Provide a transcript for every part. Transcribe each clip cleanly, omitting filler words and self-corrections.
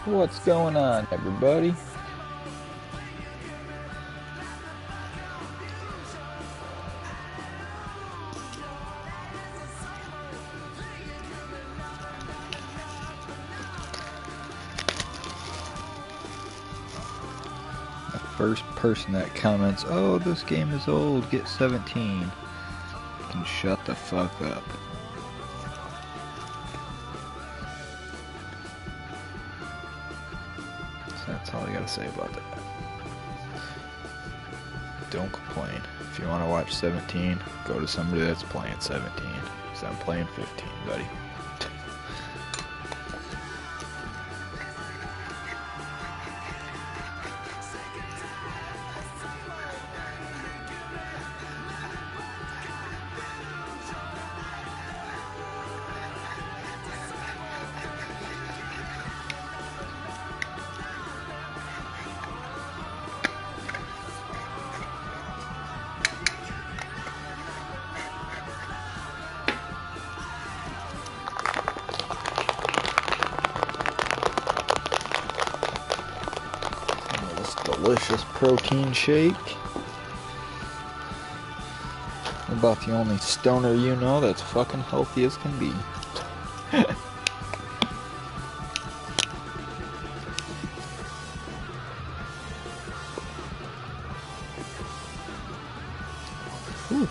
What's going on, everybody? The first person that comments, "Oh, this game is old, get 17," can shut the fuck up. So that's all I gotta say about that. Don't complain. If you want to watch 17, go to somebody that's playing 17. Because I'm playing 15, buddy. Delicious protein shake. About the only stoner you know that's fucking healthy as can be. Whew.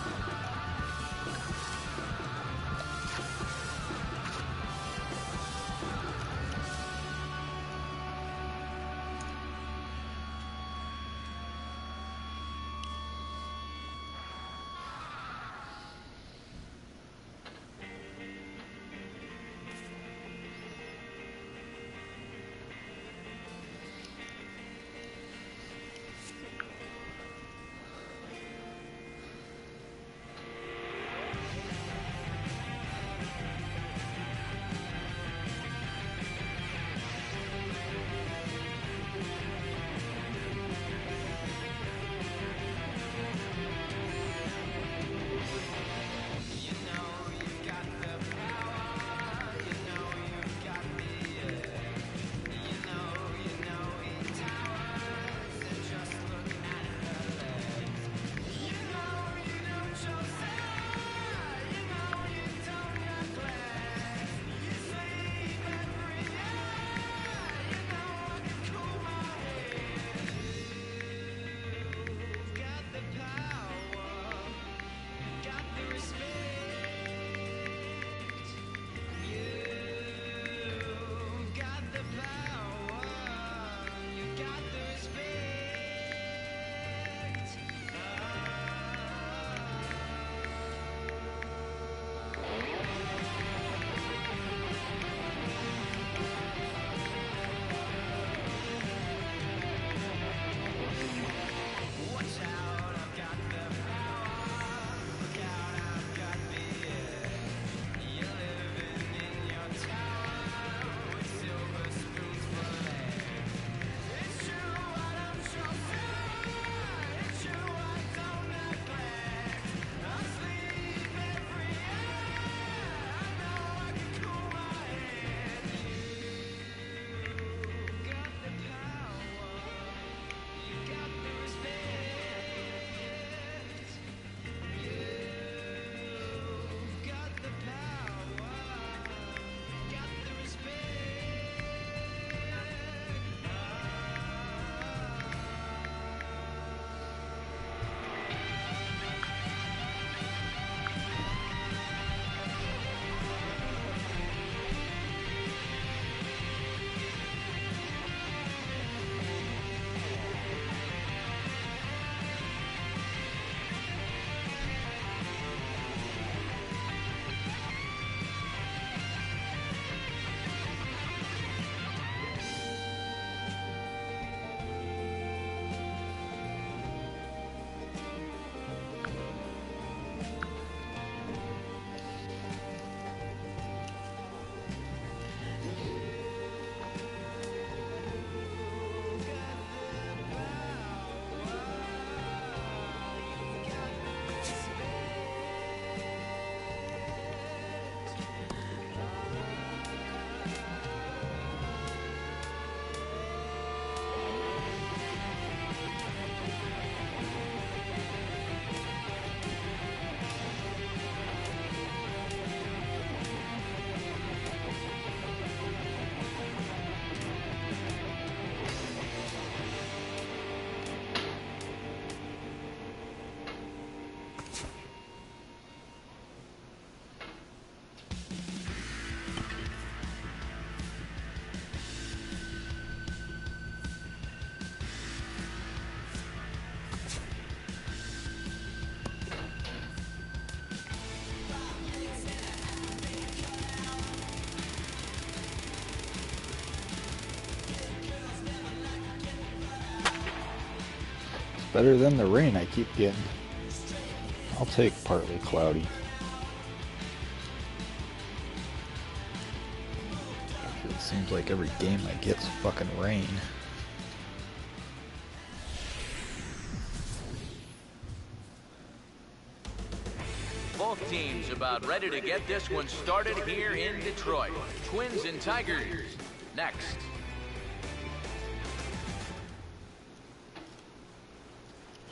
Better than the rain I keep getting. I'll take partly cloudy. It seems like every game I get's fucking rain. Both teams about ready to get this one started here in Detroit. Twins and Tigers next.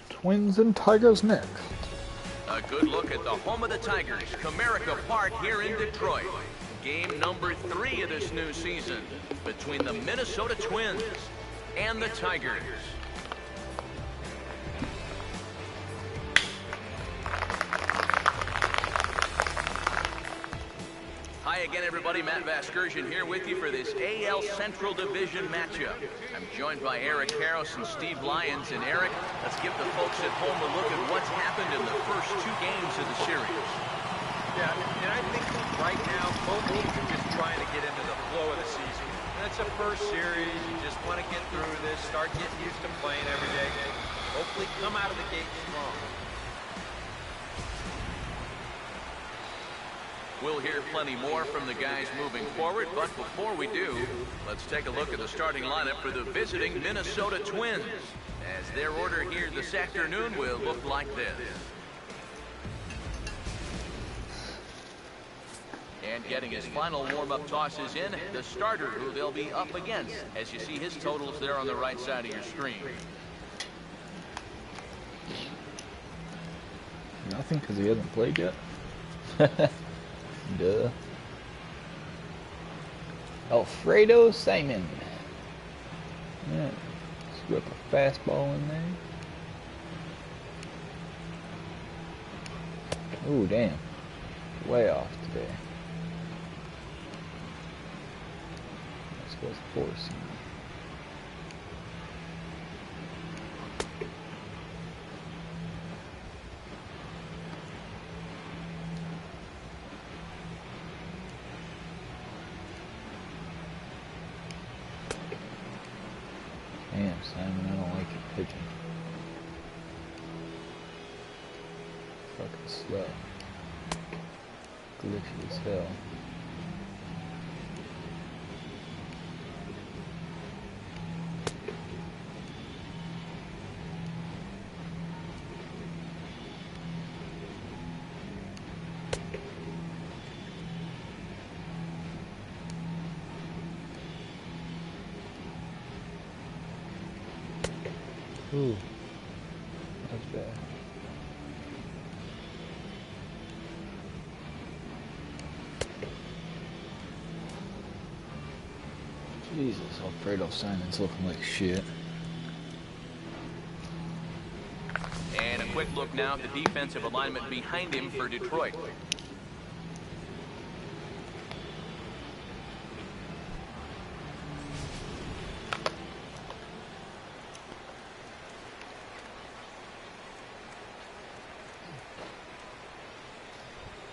Twins and Tigers next. A good look at the home of the Tigers, Comerica Park here in Detroit. Game number 3 of this new season between the Minnesota Twins and the Tigers. Hi again, everybody. Matt Vasgersian here with you for this AL Central Division matchup. I'm joined by Eric Harris and Steve Lyons. And Eric, let's give the folks at home a look at what's happened in the first 2 games of the series. Yeah, and I think right now both teams are just trying to get into the flow of the season. And it's a first series. You just want to get through this, start getting used to playing every day. Hopefully come out of the gate strong. We'll hear plenty more from the guys moving forward, but before we do, let's take a look at the starting lineup for the visiting Minnesota Twins, as their order here this afternoon will look like this. And getting his final warm-up tosses in, the starter who they'll be up against, as you see his totals there on the right side of your screen. Nothing, because he hasn't played yet. Duh. Alfredo Simon. Yeah. Let's whip a fastball in there. Ooh, damn. Way off today. Let's go with 4-seam. Damn, Simon, I don't like your pitching. Fucking slow. Glitchy as hell. Ooh, that's bad. Jesus, Alfredo Simon's looking like shit. And a quick look now at the defensive alignment behind him for Detroit.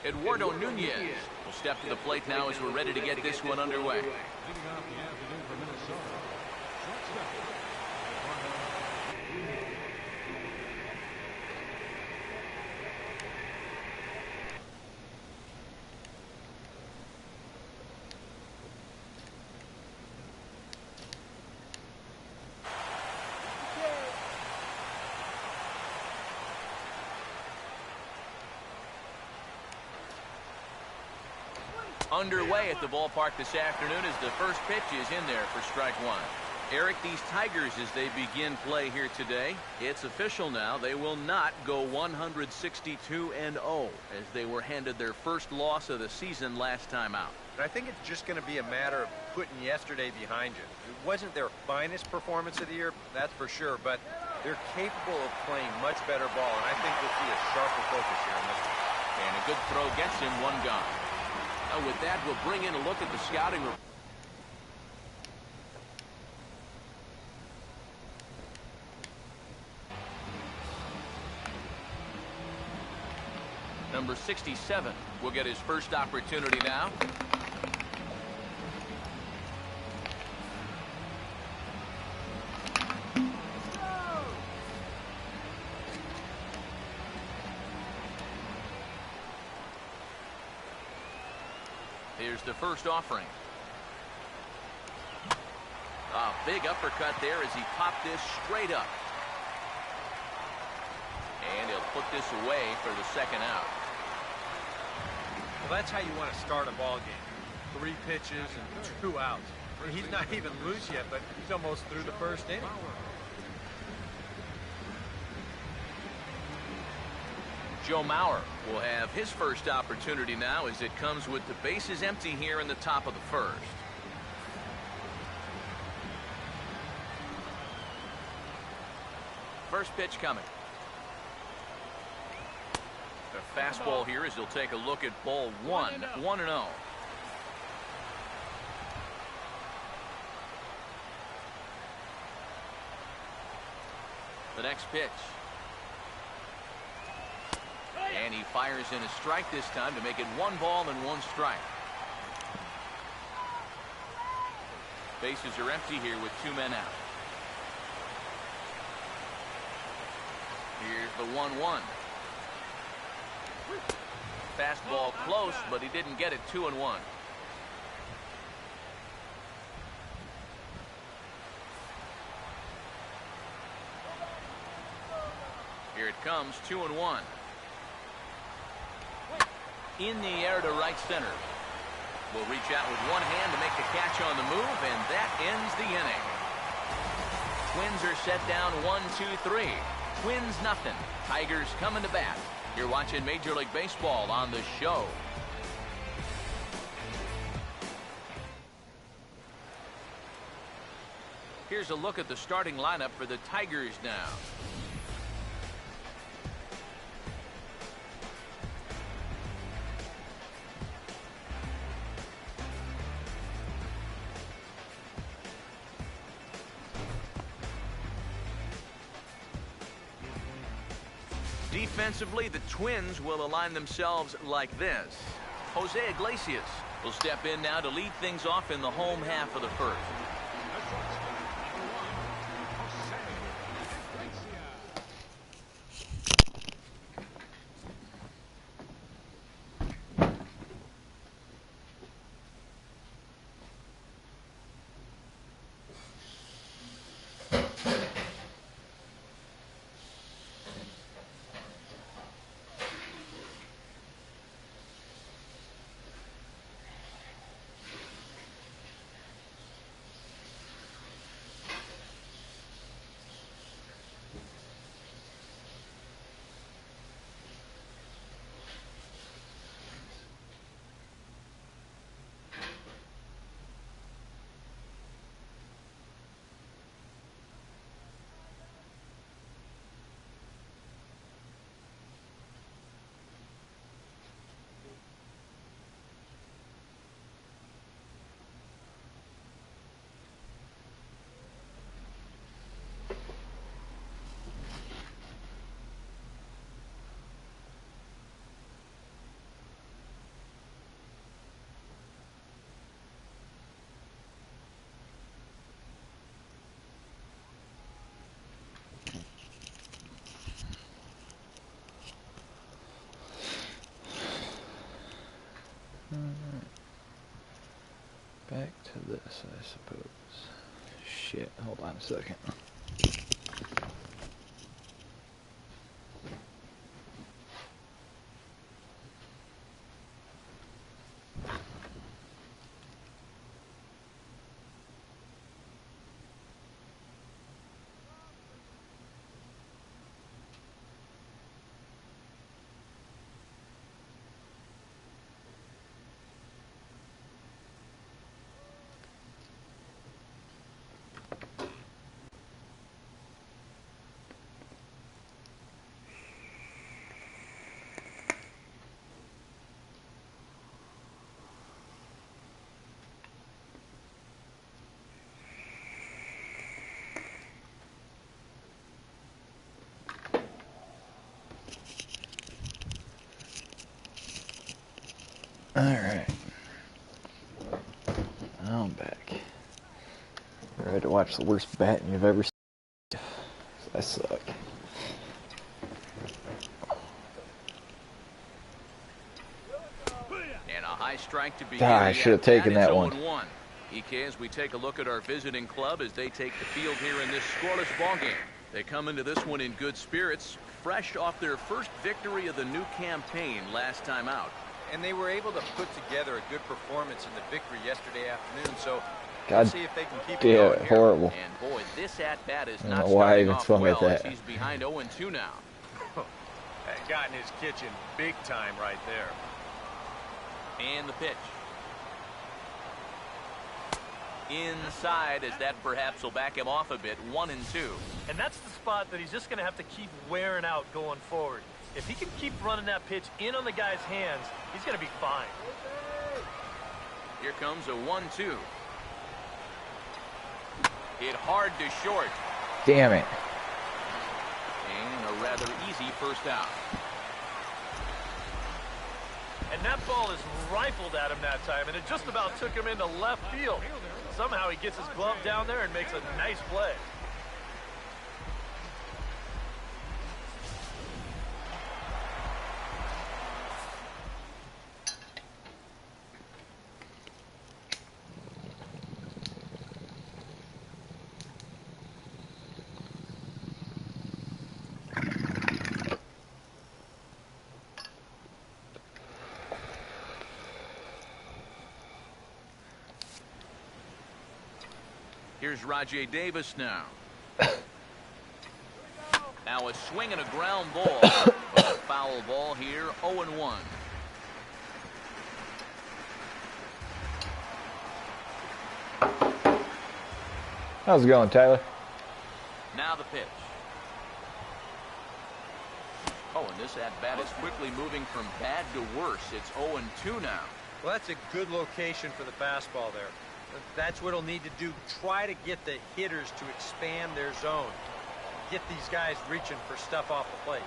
Eduardo Nunez will step to the plate now as we're ready to get this one underway. Underway at the ballpark this afternoon as the first pitch is in there for strike 1. Eric, these Tigers, as they begin play here today, it's official now. They will not go 162-0 as they were handed their first loss of the season last time out. And I think it's just going to be a matter of putting yesterday behind you. It wasn't their finest performance of the year, that's for sure, but they're capable of playing much better ball, and I think we'll see a sharper focus here on this one. And a good throw gets him one gone. Now with that, we'll bring in a look at the scouting report. Number 67 will get his first opportunity now. Here's the first offering. A big uppercut there as he popped this straight up. And he'll put this away for the second out. Well, that's how you want to start a ball game. 3 pitches and 2 outs. I mean, he's not even loose yet, but he's almost through the first inning. Joe Mauer will have his first opportunity now as it comes with the bases empty here in the top of the first. First pitch coming. The fastball here as he'll take a look at ball 1, 1-0. The next pitch. And he fires in a strike this time to make it 1 ball and 1 strike. Bases are empty here with 2 men out. Here's the 1-1. Fastball close, but he didn't get it. 2-1. Here it comes. 2-1. In the air to right center. Will reach out with one hand to make the catch on the move, and that ends the inning. Twins are set down 1-2-3. Twins nothing. Tigers coming to bat. You're watching Major League Baseball on the show. Here's a look at the starting lineup for the Tigers now. Defensively, the Twins will align themselves like this. Jose Iglesias will step in now to lead things off in the home half of the first. Back to this, I suppose. Shit, hold on a second. Alright. I'm back. Ready to watch the worst batting you've ever seen. I suck. And a High strike to begin. I should have taken that one. 0-1. EK, as we take a look at our visiting club as they take the field here in this scoreless ballgame. They come into this one in good spirits, fresh off their first victory of the new campaign last time out. And they were able to put together a good performance in the victory yesterday afternoon, so God, let's see if they can keep it going here. Horrible. And boy, this at-bat is I not don't know why I starting even off swung well at as that. he's behind 0-2 now. That got in his kitchen big time right there. And the pitch. Inside, as that perhaps will back him off a bit. 1-2. And that's the spot that he's just going to have to keep wearing out going forward. If he can keep running that pitch in on the guy's hands, he's going to be fine. Here comes a 1-2. Hit hard to short. Damn it. And a rather easy first out. And that ball is rifled at him that time, and it just about took him into left field. Somehow he gets his glove down there and makes a nice play. Here's Rajay Davis now. Now a swing and a ground ball. But a foul ball here, 0-1. How's it going, Tyler? Now the pitch. Oh, and this at-bat is quickly moving from bad to worse. It's 0-2 now. Well, that's a good location for the fastball there. That's what he'll need to do. Try to get the hitters to expand their zone. Get these guys reaching for stuff off the plate.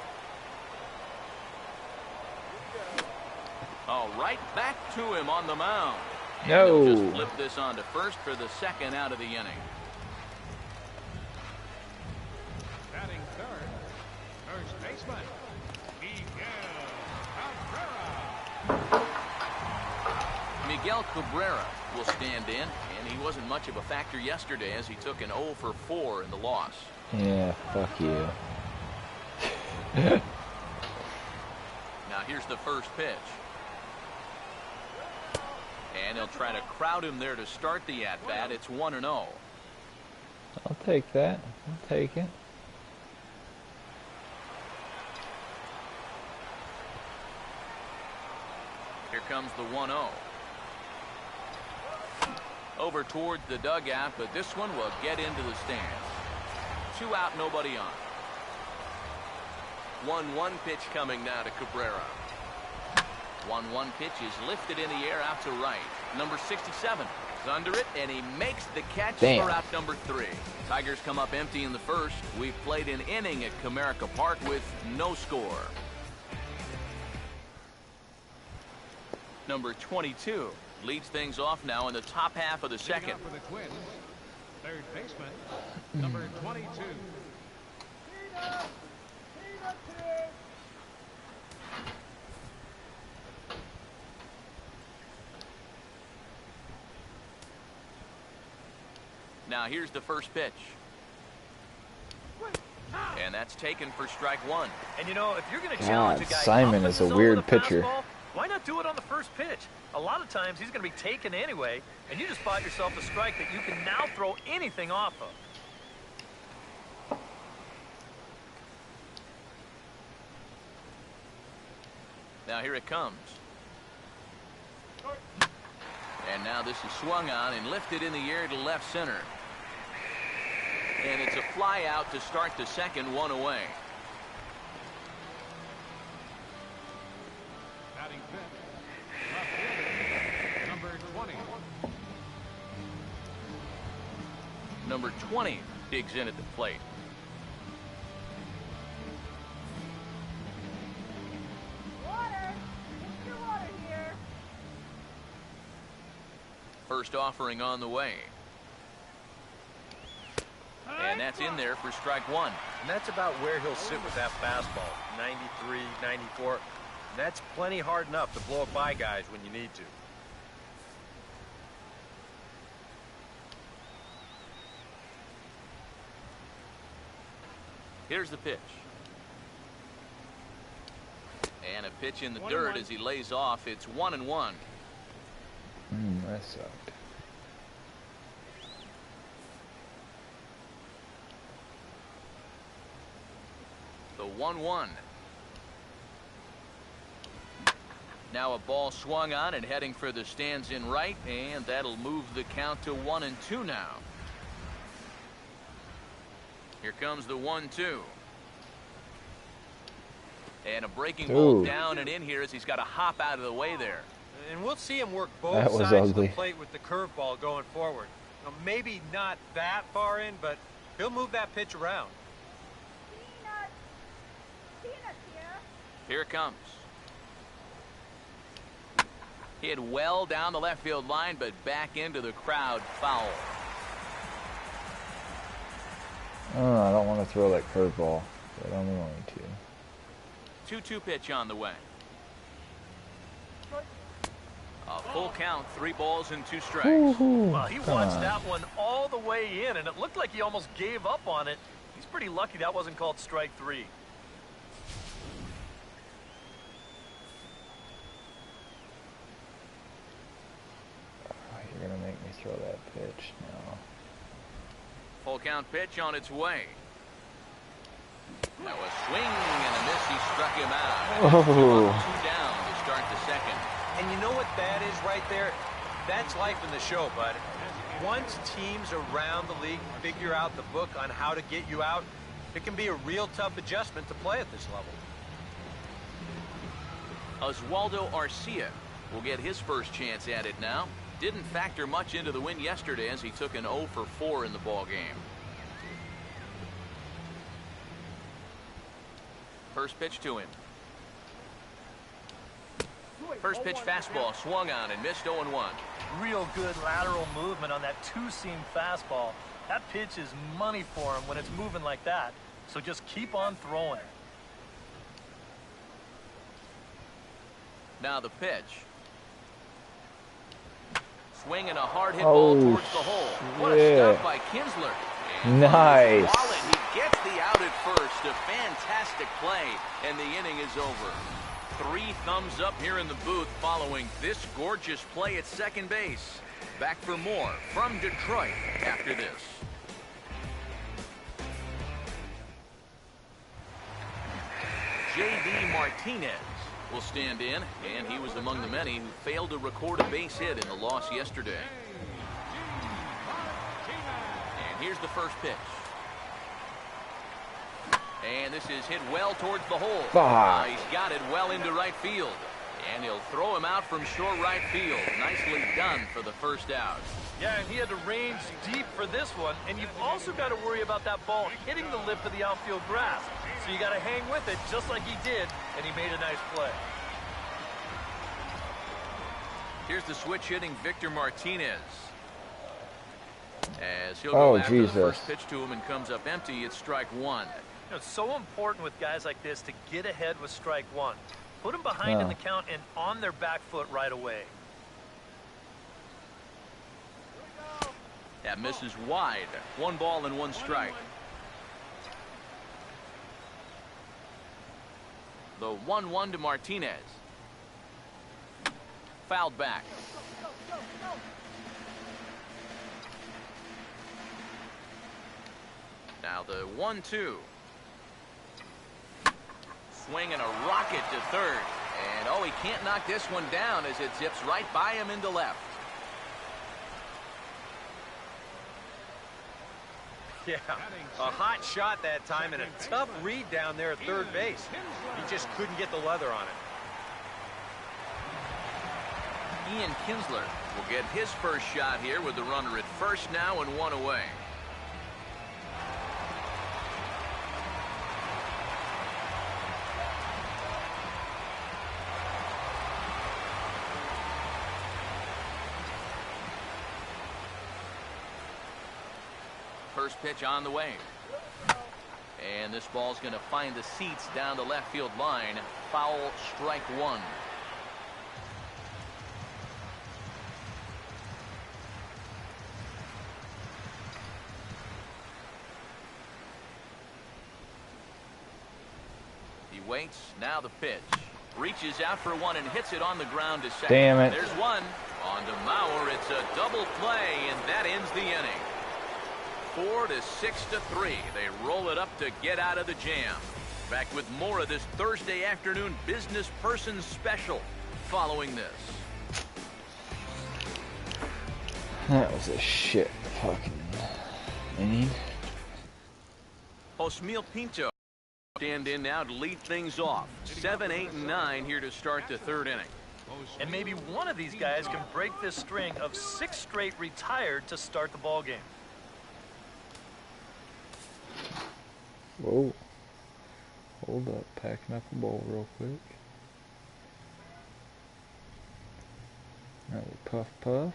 Oh, right back to him on the mound. And No. they'll just flip this on to first for the second out of the inning. Batting third, first baseman, Miguel Cabrera will stand in, and he wasn't much of a factor yesterday as he took an 0-for-4 in the loss. Yeah, fuck you. Now here's the first pitch. And they'll try to crowd him there to start the at-bat. It's 1-0. I'll take that. I'll take it. Here comes the 1-0. Over towards the dugout, but this one will get into the stands. 2 out, nobody on. 1-1 pitch coming now to Cabrera. 1-1 pitch is lifted in the air out to right. Number 67 is under it, and he makes the catch Damn. for out number 3. Tigers come up empty in the first. We've played an inning at Comerica Park with no score. Number 22 leads things off now in the top half of the second. for the Twins, third baseman, number 22. Now here's the first pitch. And that's taken for strike 1. And you know, if you're going to challenge a guy Simon up is in a the zone weird with a pitcher. fastball, why not do it on the first pitch? A lot of times he's going to be taken anyway, and you just bought yourself a strike that you can now throw anything off of. Now here it comes. And now this is swung on and lifted in the air to left center. And it's a fly out to start the second, 1 away. Batting fifth, left fielder, number 20. Number 20 digs in at the plate. First offering on the way. And that's in there for strike 1. And that's about where he'll sit with that fastball. 93, 94. And that's plenty hard enough to blow it by guys when you need to. Here's the pitch. And a pitch in the dirt as he lays off. It's 1-1. That sucked. The 1-1. Now a ball swung on and heading for the stands in right, and that'll move the count to 1-2 now. Here comes the 1-2. And a breaking ball down and in here as he's got to hop out of the way there. And we'll see him work both That was sides of the ugly. plate with the curveball going forward. Now, maybe not that far in, but he'll move that pitch around. Here it comes. Hit well down the left field line, but back into the crowd, foul. Oh, I don't want to throw that curveball, but I'm going to. 2-2 pitch on the way. A full count, 3 balls and 2 strikes. Well, he watched that one all the way in, and it looked like he almost gave up on it. He's pretty lucky that wasn't called strike 3. You're going to make me throw that pitch now. Full count pitch on its way. Now a swing and a miss. He struck him out. Oh. 2 down to start the second. And you know what that is right there? That's life in the show, bud. Once teams around the league figure out the book on how to get you out, it can be a real tough adjustment to play at this level. Oswaldo Arcia will get his first chance at it now. Didn't factor much into the win yesterday as he took an 0 for 4 in the ball game. First pitch to him. First pitch fastball swung on and missed 0-1. Real good lateral movement on that 2-seam fastball. That pitch is money for him when it's moving like that. So just keep on throwing it. Now the pitch. Swinging a hard hit ball towards the hole. What a stop by Kinsler. And nice. Wallet, he gets the out at first. A fantastic play, and the inning is over. 3 thumbs up here in the booth following this gorgeous play at second base. Back for more from Detroit after this. J.D. Martinez will stand in, and he was among the many who failed to record a base hit in the loss yesterday. And here's the first pitch. And this is hit well towards the hole. He's got it well into right field. And he'll throw him out from short right field. Nicely done for the first out. Yeah, and he had to range deep for this one. And you've also got to worry about that ball hitting the lip of the outfield grass. So you got to hang with it just like he did, and he made a nice play. Here's the switch hitting Victor Martinez. As he'll go after the first pitch to him and comes up empty, it's strike 1. You know, it's so important with guys like this to get ahead with strike 1. Put them behind in the count and on their back foot right away. That misses wide. 1 ball and 1 strike. The 1-1 to Martinez. Fouled back. Now the 1-2. Swing and a rocket to third. And oh, he can't knock this one down as it zips right by him into left. Yeah, a hot shot that time and a tough read down there at third base. He just couldn't get the leather on it. Ian Kinsler will get his first shot here with the runner at first now and 1 away. First pitch on the way. And this ball's going to find the seats down the left field line. Foul, strike 1. waits. Now the pitch. Reaches out for one and hits it on the ground to second. Damn it. There's one. On to Mauer. It's a double play, and that ends the inning. 4 to 6-3. They roll it up to get out of the jam. Back with more of this Thursday afternoon business person special following this. That was a shit fucking inning. Osmeal Pinto stand in now to lead things off. 7, 8, and 9 here to start the third inning. And maybe one of these guys can break this string of 6 straight retired to start the ball game. Whoa. Hold up, packing up a bowl real quick. Another puff puff.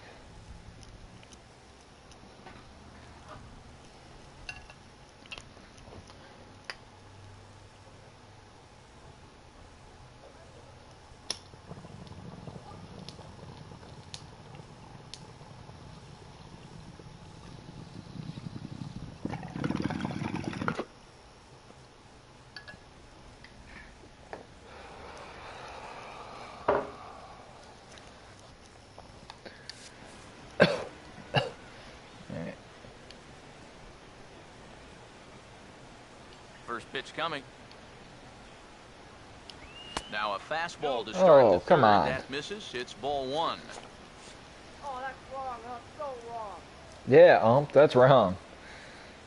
First pitch coming. Now a fastball to start the third. Come on. That misses. It's ball 1. Oh, that's wrong. That's so wrong. Yeah, that's wrong.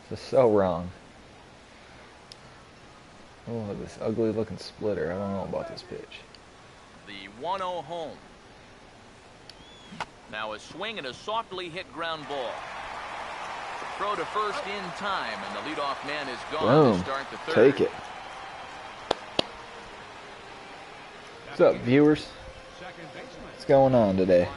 This is so wrong. Oh, this ugly looking splitter. I don't know about this pitch. The 1-0 home. Now a swing and a softly hit ground ball. Throw to first in time, and the leadoff man is gone to start the third. Take it. What's up, viewers? What's going on today?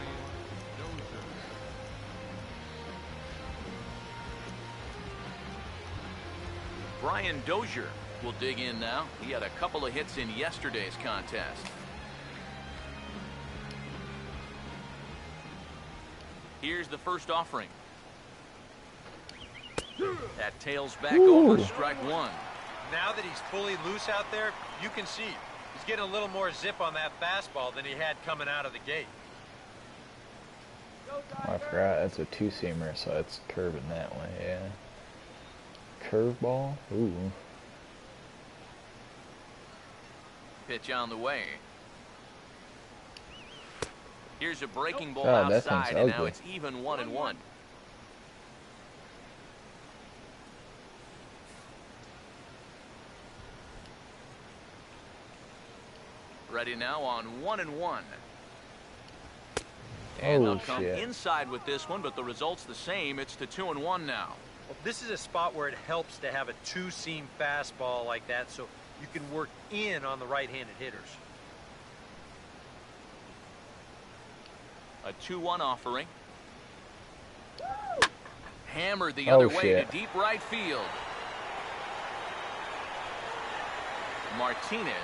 Brian Dozier will dig in now. He had a couple of hits in yesterday's contest. Here's the first offering. That tails back over, strike 1. Now that he's fully loose out there, you can see he's getting a little more zip on that fastball than he had coming out of the gate. Oh, I forgot, that's a two-seamer, so it's curving that way, yeah. Curveball? Ooh. Pitch on the way. Here's a breaking ball God, that outside, thing's and now ugly. it's even 1-1. Ready now on 1-1. And they'll come inside with this one, but the result's the same. It's to 2-1 now. Well, this is a spot where it helps to have a two-seam fastball like that, so you can work in on the right-handed hitters. A 2-1 offering. Hammered the other way to deep right field. Martinez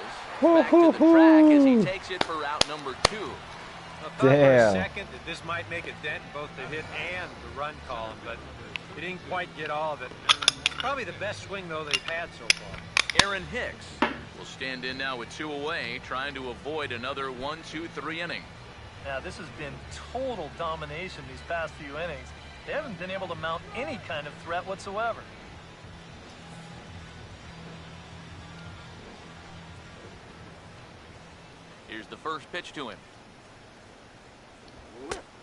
back to the track as he takes it for route number 2. I thought for a second that this might make a dent in both the hit and the run column, but he didn't quite get all of it. Probably the best swing, though, they've had so far. Aaron Hicks will stand in now with 2 away, trying to avoid another 1-2-3 inning. Now, this has been total domination these past few innings. They haven't been able to mount any kind of threat whatsoever. Here's the first pitch to him.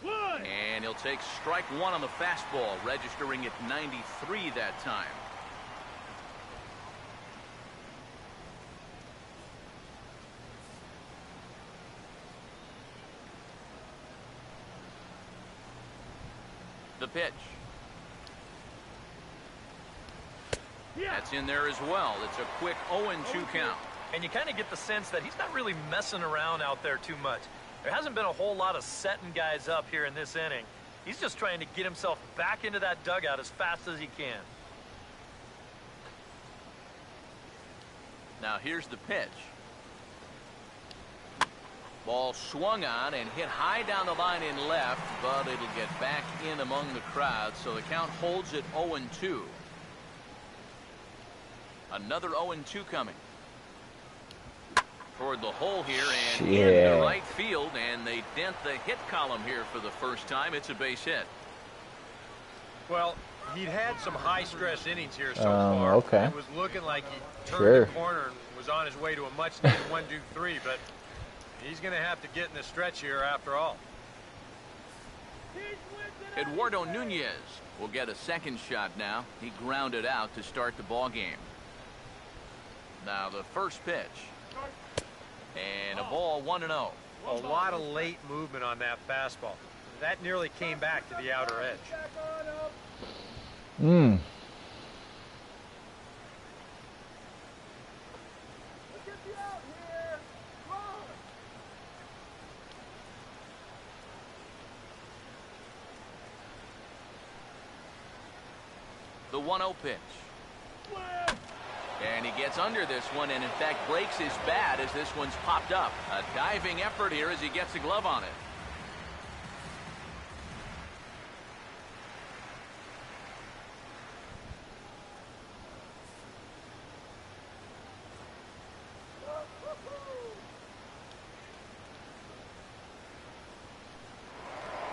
And he'll take strike 1 on the fastball, registering at 93 that time. The pitch. That's in there as well. It's a quick 0-2 count. And you kind of get the sense that he's not really messing around out there too much. There hasn't been a whole lot of setting guys up here in this inning. He's just trying to get himself back into that dugout as fast as he can. Now here's the pitch. Ball swung on and hit high down the line in left, but it'll get back in among the crowd, so the count holds at 0-2. Another 0-2 coming. toward the hole here and Yeah. into right field, and they dent the hit column here for the first time. It's a base hit. Well, he'd had some high-stress innings here so far. Okay. It was looking like he turned Sure. the corner and was on his way to a much-needed 1-2-3, but he's going to have to get in the stretch here after all. Eduardo Nunez will get a second shot now. He grounded out to start the ball game. Now the first pitch. And a ball 1-0. A lot of late movement on that fastball. That nearly came back to the outer edge. The 1-0 pitch. And he gets under this one and in fact breaks his bat as this one's popped up. A diving effort here as he gets a glove on it.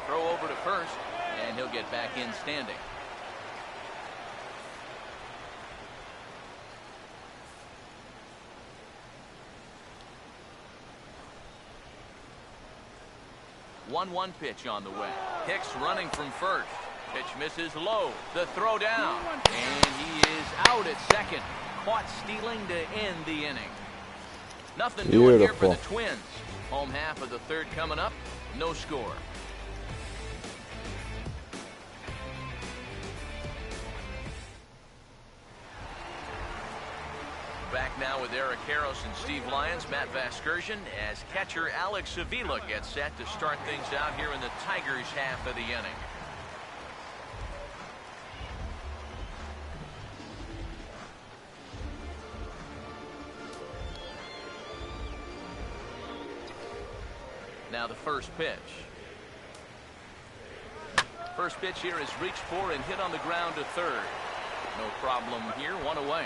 Throw over to first and he'll get back in standing. One pitch on the way. Hicks running from first. Pitch misses low. The throw down. And he is out at second. Caught stealing to end the inning. Nothing doing here for the Twins. Home half of the third coming up. No score. Back now with Eric Harris and Steve Lyons, Matt Vasgersian, as catcher Alex Avila gets set to start things out here in the Tigers' half of the inning. Now the first pitch. First pitch here is reached for and hit on the ground to third. No problem here, one away.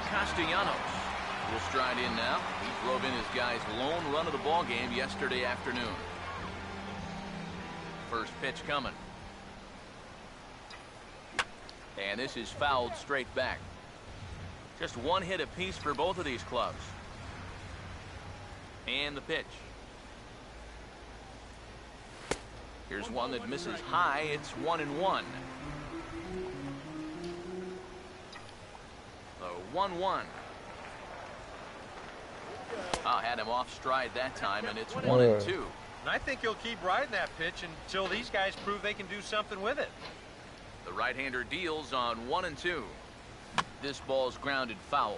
Castellanos will stride in now. He drove in his guy's lone run of the ball game yesterday afternoon. First pitch coming. And this is fouled straight back. Just one hit apiece for both of these clubs. And the pitch. Here's one that misses high. It's 1-1. 1-1. Had him off stride that time, and it's 1-2. And I think he'll keep riding that pitch until these guys prove they can do something with it. The right-hander deals on 1-2. This ball's grounded foul.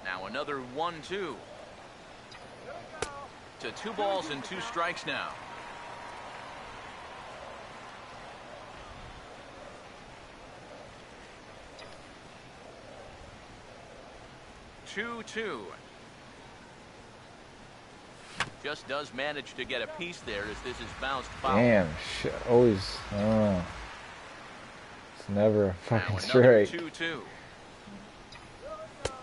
Now another 1-2. To 2 balls and 2 strikes now. Just does manage to get a piece there as this is bounced foul. Damn, always. It's never fucking straight. straight. 2-2.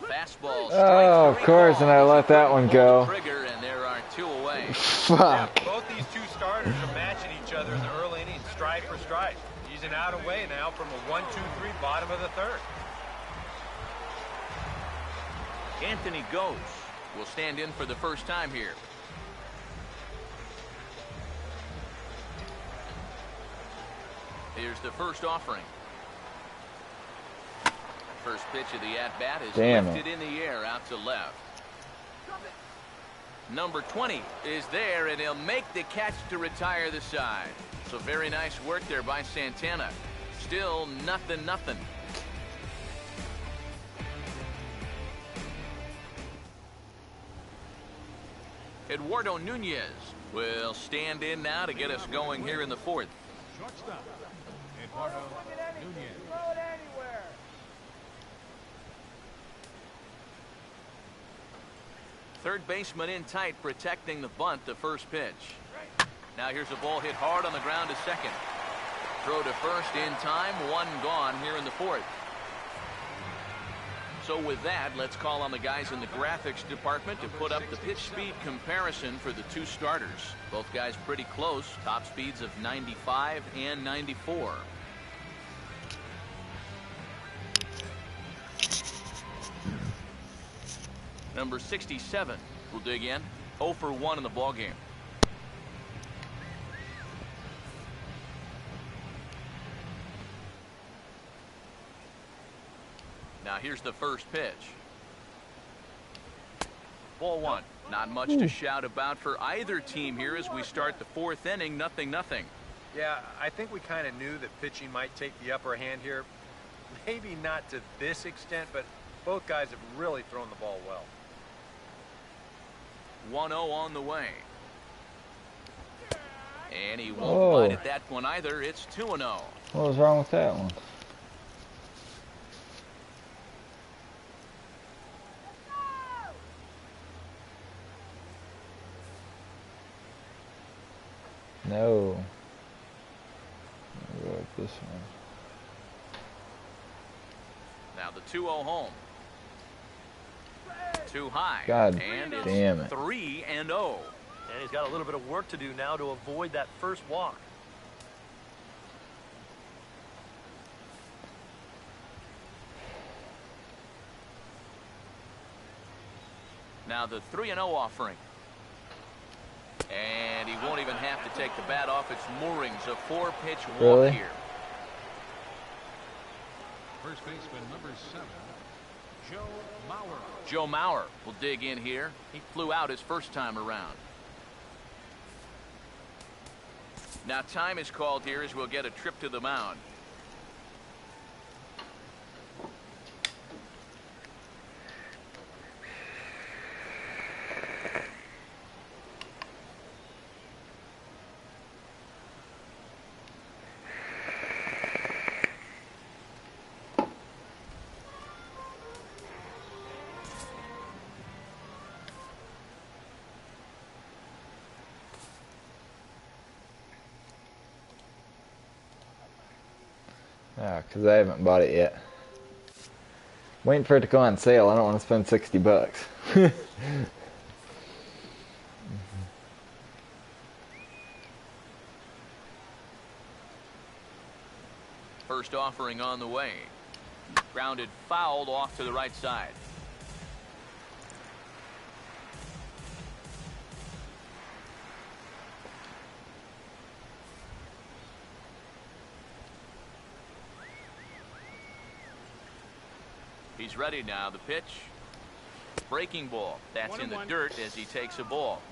Fastball. Oh, of course, and I let that one go. Trigger, and there are 2 away. Fuck. Yeah, both these 2 starters are matching each other in the early innings, stride for stride. He's an out away now from a 1-2-3 bottom of the third. Anthony Gose will stand in for the first time here. Here's the first offering. First pitch of the at-bat is lifted in the air out to left. Number 20 is there, and he'll make the catch to retire the side. So very nice work there by Santana. Still nothing. Eduardo Nunez will stand in now to get us going here in the fourth. Shortstop, Eduardo Nunez. Third baseman in tight, protecting the bunt, the first pitch. Now here's a ball hit hard on the ground to second. Throw to first in time, one gone here in the fourth. So with that, let's call on the guys in the graphics department to put up the pitch speed comparison for the two starters. Both guys pretty close, top speeds of 95 and 94. Number 67 will dig in. 0 for 1 in the ballgame. Now here's the first pitch. Ball one. Not much to shout about for either team here as we start the fourth inning. 0-0. Yeah, I think we kind of knew that pitching might take the upper hand here. Maybe not to this extent, but both guys have really thrown the ball well. 1-0 on the way. And he won't bite at that one either. It's 2-0. What was wrong with that one? No. I'll go with this one. Now the 2-0 home. Too high. God and damn it's it. 3-0. And he's got a little bit of work to do now to avoid that first walk. Now the 3-0 offering. And he won't even have to take the bat off its moorings. A 4-pitch walk Really? here. First baseman number 7, Joe Mauer. Joe Mauer will dig in here. He flew out his first time around. Now time is called here as we'll get a trip to the mound. Because I haven't bought it yet. Waiting for it to go on sale. I don't want to spend $60. First offering on the way. Grounded fouled off to the right side. He's ready now. The pitch. Breaking ball. That's in the dirt as he takes a ball.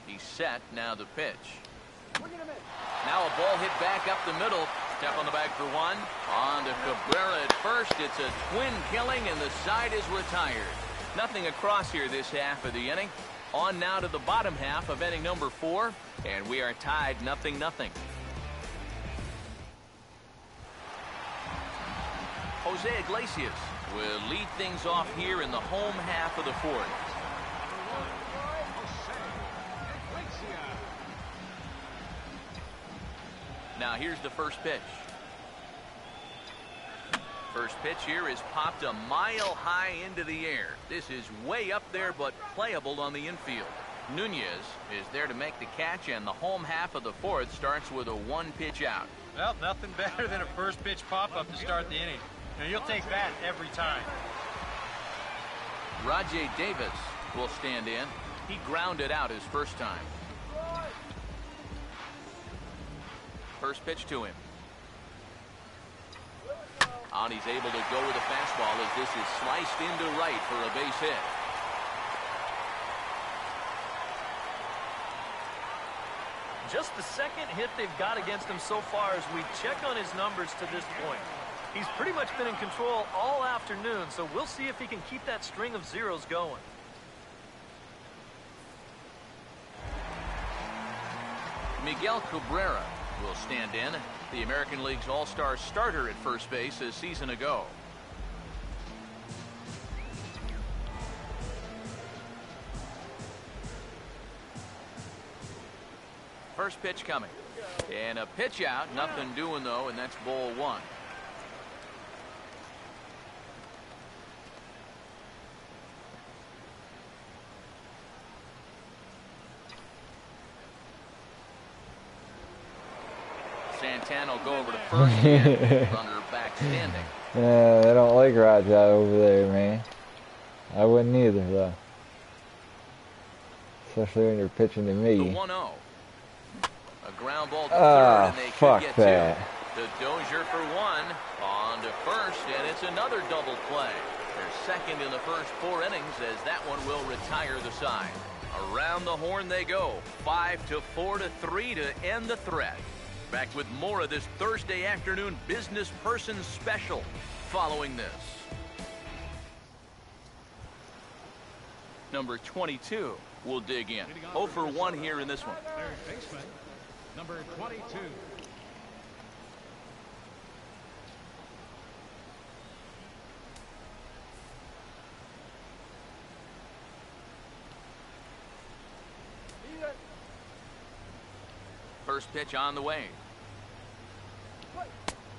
He's set. Now the pitch. Now a ball hit back up the middle. Step on the bag for one. On to Cabrera at first. It's a twin killing, and the side is retired. Nothing across here this half of the inning. On now to the bottom half of inning number 4, and we are tied 0-0. Jose Iglesias will lead things off here in the home half of the 4th. Now here's the first pitch. First pitch here is popped a mile high into the air. This is way up there, but playable on the infield. Nunez is there to make the catch, and the home half of the fourth starts with a 1-pitch out. Well, nothing better than a first pitch pop-up to start the inning. You'll take that every time. Rajay Davis will stand in. He grounded out his first time. First pitch to him. And he's able to go with a fastball as this is sliced into right for a base hit. Just the second hit they've got against him so far as we check on his numbers to this point. He's pretty much been in control all afternoon, so we'll see if he can keep that string of zeros going. Miguel Cabrera will stand in, the American League's all-star starter at first base a season ago. First pitch coming. And a pitch out, nothing doing though, and that's ball one. Santana will go over to first again. Runner back standing. Yeah, they don't like Raja over there, man. I wouldn't either, though. Especially when you're pitching to me. The 1-0. A ground ball to third, and they could get that. two. The Dozier for one. On to first, and it's another double play. They're second in the first 4 innings as that one will retire the side. Around the horn they go. 5-4 to 3 to end the threat. Back with more of this Thursday afternoon business person special following this. Number 22 will dig in. 0 for 1 here in this one. Third baseman, number 22. First pitch on the way.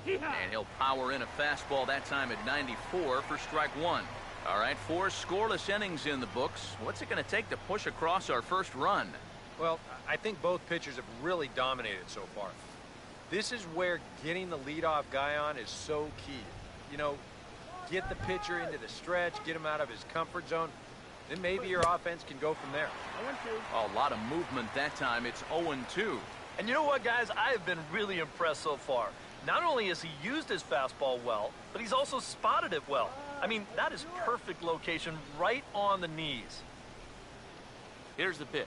And he'll power in a fastball that time at 94 for strike one. All right, 4 scoreless innings in the books. What's it going to take to push across our first run? Well, I think both pitchers have really dominated so far. This is where getting the leadoff guy on is so key. You know, get the pitcher into the stretch, get him out of his comfort zone, then maybe your offense can go from there. A lot of movement that time. It's 0-2. And you know what, guys? I have been really impressed so far. Not only has he used his fastball well, but he's also spotted it well. I mean, that is perfect location right on the knees. Here's the pitch.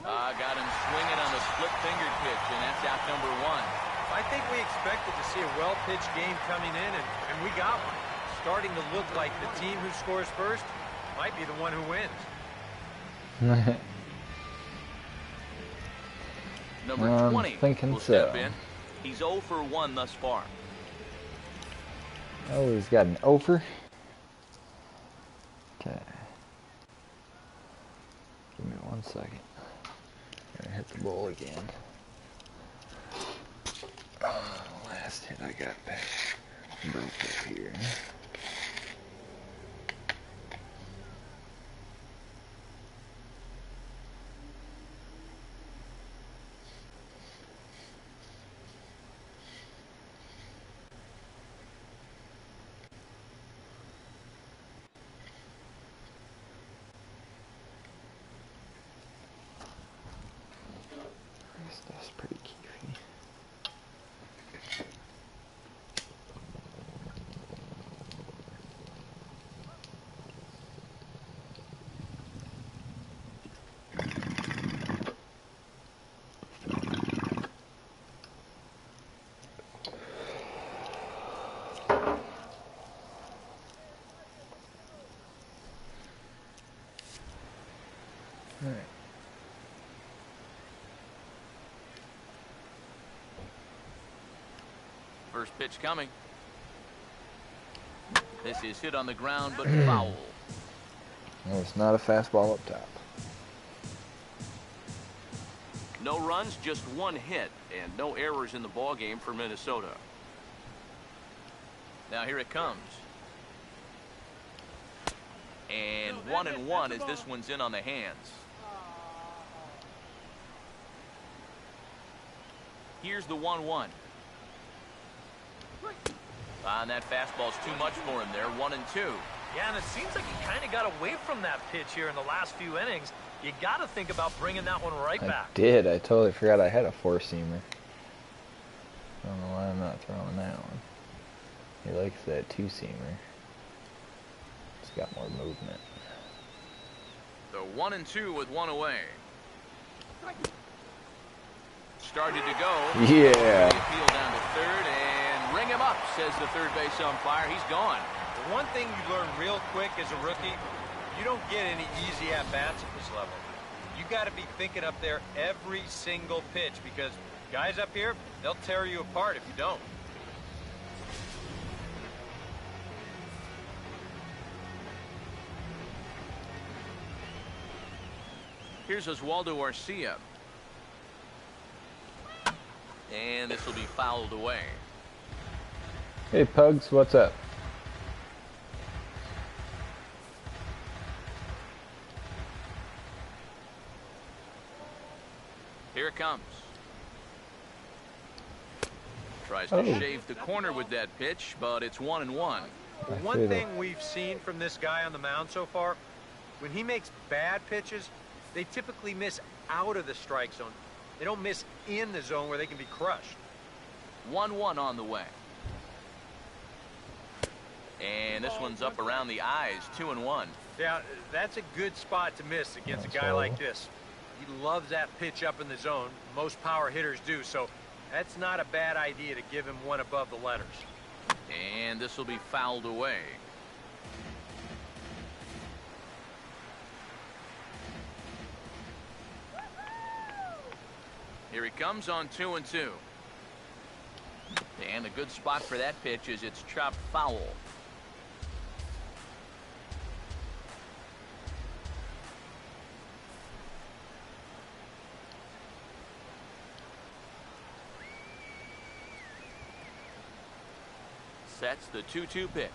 Got him swinging on the split-fingered pitch, and that's out number 1. I think we expected to see a well-pitched game coming in, and we got one. Starting to look like the team who scores first might be the one who wins. Number 20 thinking will step so. in. He's 0 for 1 thus far. Oh, he's got an over. Okay. Give me 1 second. Gonna hit the ball again. Last hit I got back. Broke up here. That's pretty keefy. All right. First pitch coming. This is hit on the ground, but foul. No, it's not a fastball up top. No runs, just 1 hit, and no errors in the ball game for Minnesota. Now here it comes. And 1-1 as this one's in on the hands. Here's the 1-1. And that fastball's too much for him there. 1-2. Yeah, and it seems like he kind of got away from that pitch here in the last few innings. You got to think about bringing that one right back. I did. I totally forgot I had a four-seamer. I don't know why I'm not throwing that one. He likes that two-seamer. It's got more movement. The 1-2 with one away. Started to go. Yeah. Appeal down to third and ring him up, says the third base umpire. He's gone. The one thing you learn real quick as a rookie, you don't get any easy at-bats at this level. You got to be thinking up there every single pitch because guys up here, they'll tear you apart if you don't. Here's Oswaldo Arcia. And this will be fouled away. Hey, Pugs, what's up? Here it comes. Tries to shave the corner with that pitch, but it's 1-1. One thing we've seen from this guy on the mound so far, when he makes bad pitches, they typically miss out of the strike zone. They don't miss in the zone where they can be crushed. 1-1 on the way. And this one's up around the eyes, 2-1. Yeah, that's a good spot to miss against a guy like this. He loves that pitch up in the zone. Most power hitters do, so that's not a bad idea to give him one above the letters. And this will be fouled away. Here he comes on 2-2. And a good spot for that pitch is it's chopped foul. Sets the 2-2 pitch.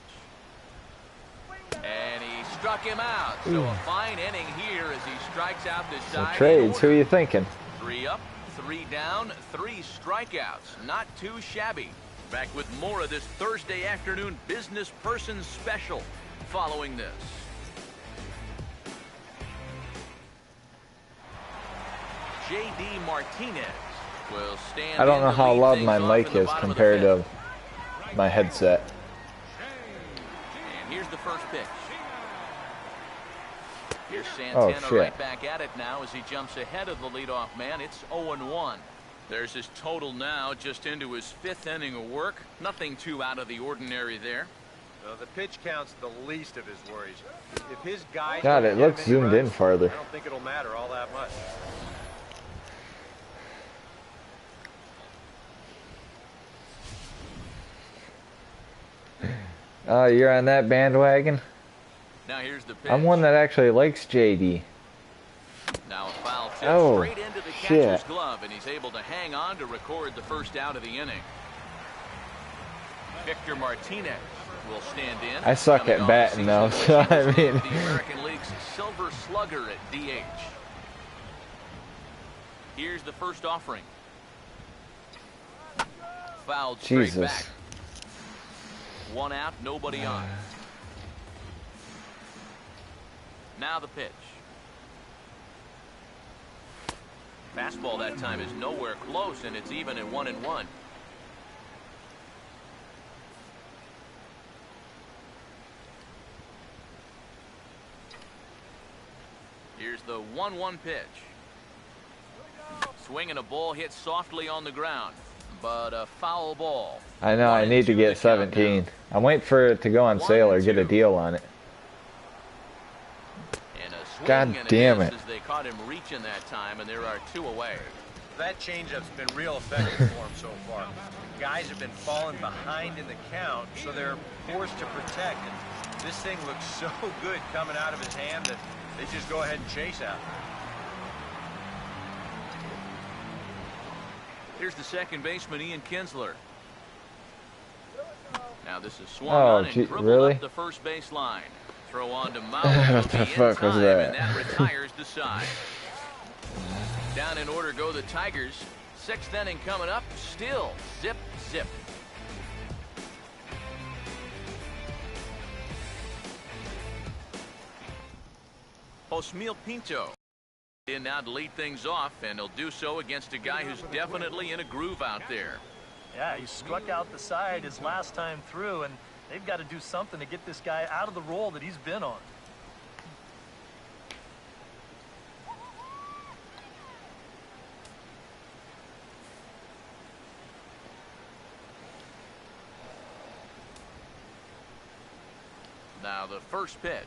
And he struck him out. So a fine inning here as he strikes out this side. Trades, who are you thinking? 3 up, 3 down, 3 strikeouts. Not too shabby. Back with more of this Thursday afternoon business person special following this. J.D. Martinez will stand. I don't know how loud my mic mic is compared to my headset. And here's the first pitch. Here's Santana right back at it now as he jumps ahead of the leadoff man. It's 0-1. There's his total now, just into his 5th inning of work. Nothing too out of the ordinary there. Well, the pitch count's the least of his worries. If his guys God, it looks zoomed in farther. I don't think it'll matter all that much. Oh, you're on that bandwagon? Now here's the pitch. I'm one that actually likes JD. Now a foul tip straight into the catcher's glove, and he's able to hang on to record the first out of the inning. Victor Martinez will stand in. I suck at batting though, so I mean. The American League's Silver Slugger at DH. Here's the first offering. Fouled straight back. 1 out, nobody on. Now the pitch. Fastball that time is nowhere close, and it's even at 1-1. Here's the 1-1 pitch. Swinging a ball hit softly on the ground, but a foul ball. I know, I need to get 17. I'm waiting for it to go on sale or get a deal on it. God damn it. As they caught him reaching that time, and there are 2 away. That changeup's been real effective for him so far. Guys have been falling behind in the count, so they're forced to protect. And this thing looks so good coming out of his hand that they just go ahead and chase out. Here's the second baseman, Ian Kinsler. Now this is swung on and dribbled up the first base line. Throw on to Maui. What the fuck was that? And that retires the side. Down in order go the Tigers. Sixth inning coming up. Still zip, zip. Osmeal Pinto in now to lead things off, and he'll do so against a guy who's definitely in a groove out there. Yeah, he struck out the side his last time through, and they've got to do something to get this guy out of the role that he's been on. Now the first pitch.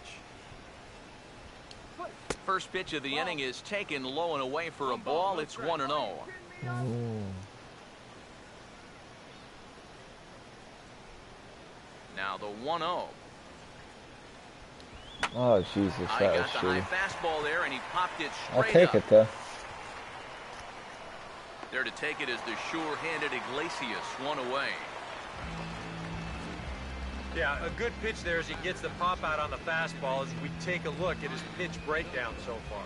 First pitch of the inning is taken low and away for a ball. It's 1-0. Now the 1-0. Oh, Jesus, I that was got the high shitty. fastball there, and he popped it I'll straight take up. it, though. There to take it is the sure-handed Iglesias, one away. Yeah, a good pitch there as he gets the pop out on the fastball as we take a look at his pitch breakdown so far.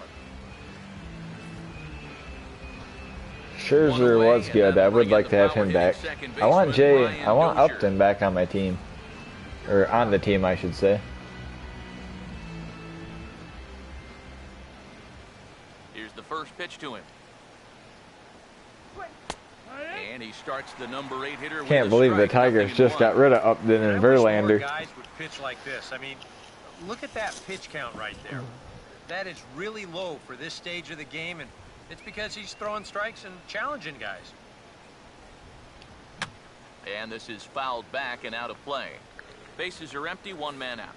Scherzer was good. I would like to have him back. I want Upton back on my team. Or on the team, I should say. Here's the first pitch to him. And he starts the number 8 hitter. Can't believe the Tigers just got rid of Upton and Verlander. Guys would pitch like this. I mean, look at that pitch count right there. That is really low for this stage of the game, and it's because he's throwing strikes and challenging guys. And this is fouled back and out of play. Bases are empty, one man out.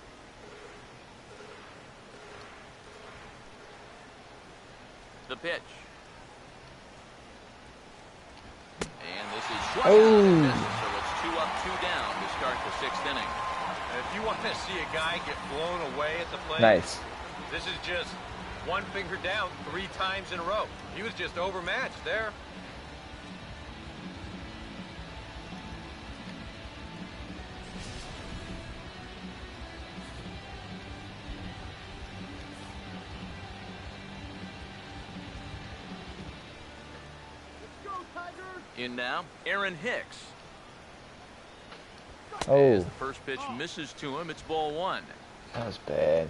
The pitch. And this is swung out and misses, so it's 2 up, 2 down to start the 6th inning. If you want to see a guy get blown away at the plate, Nice. this is just one finger down 3 times in a row. He was just overmatched there. In now, Aaron Hicks. Oh, As the first pitch misses to him, it's ball 1. that was bad.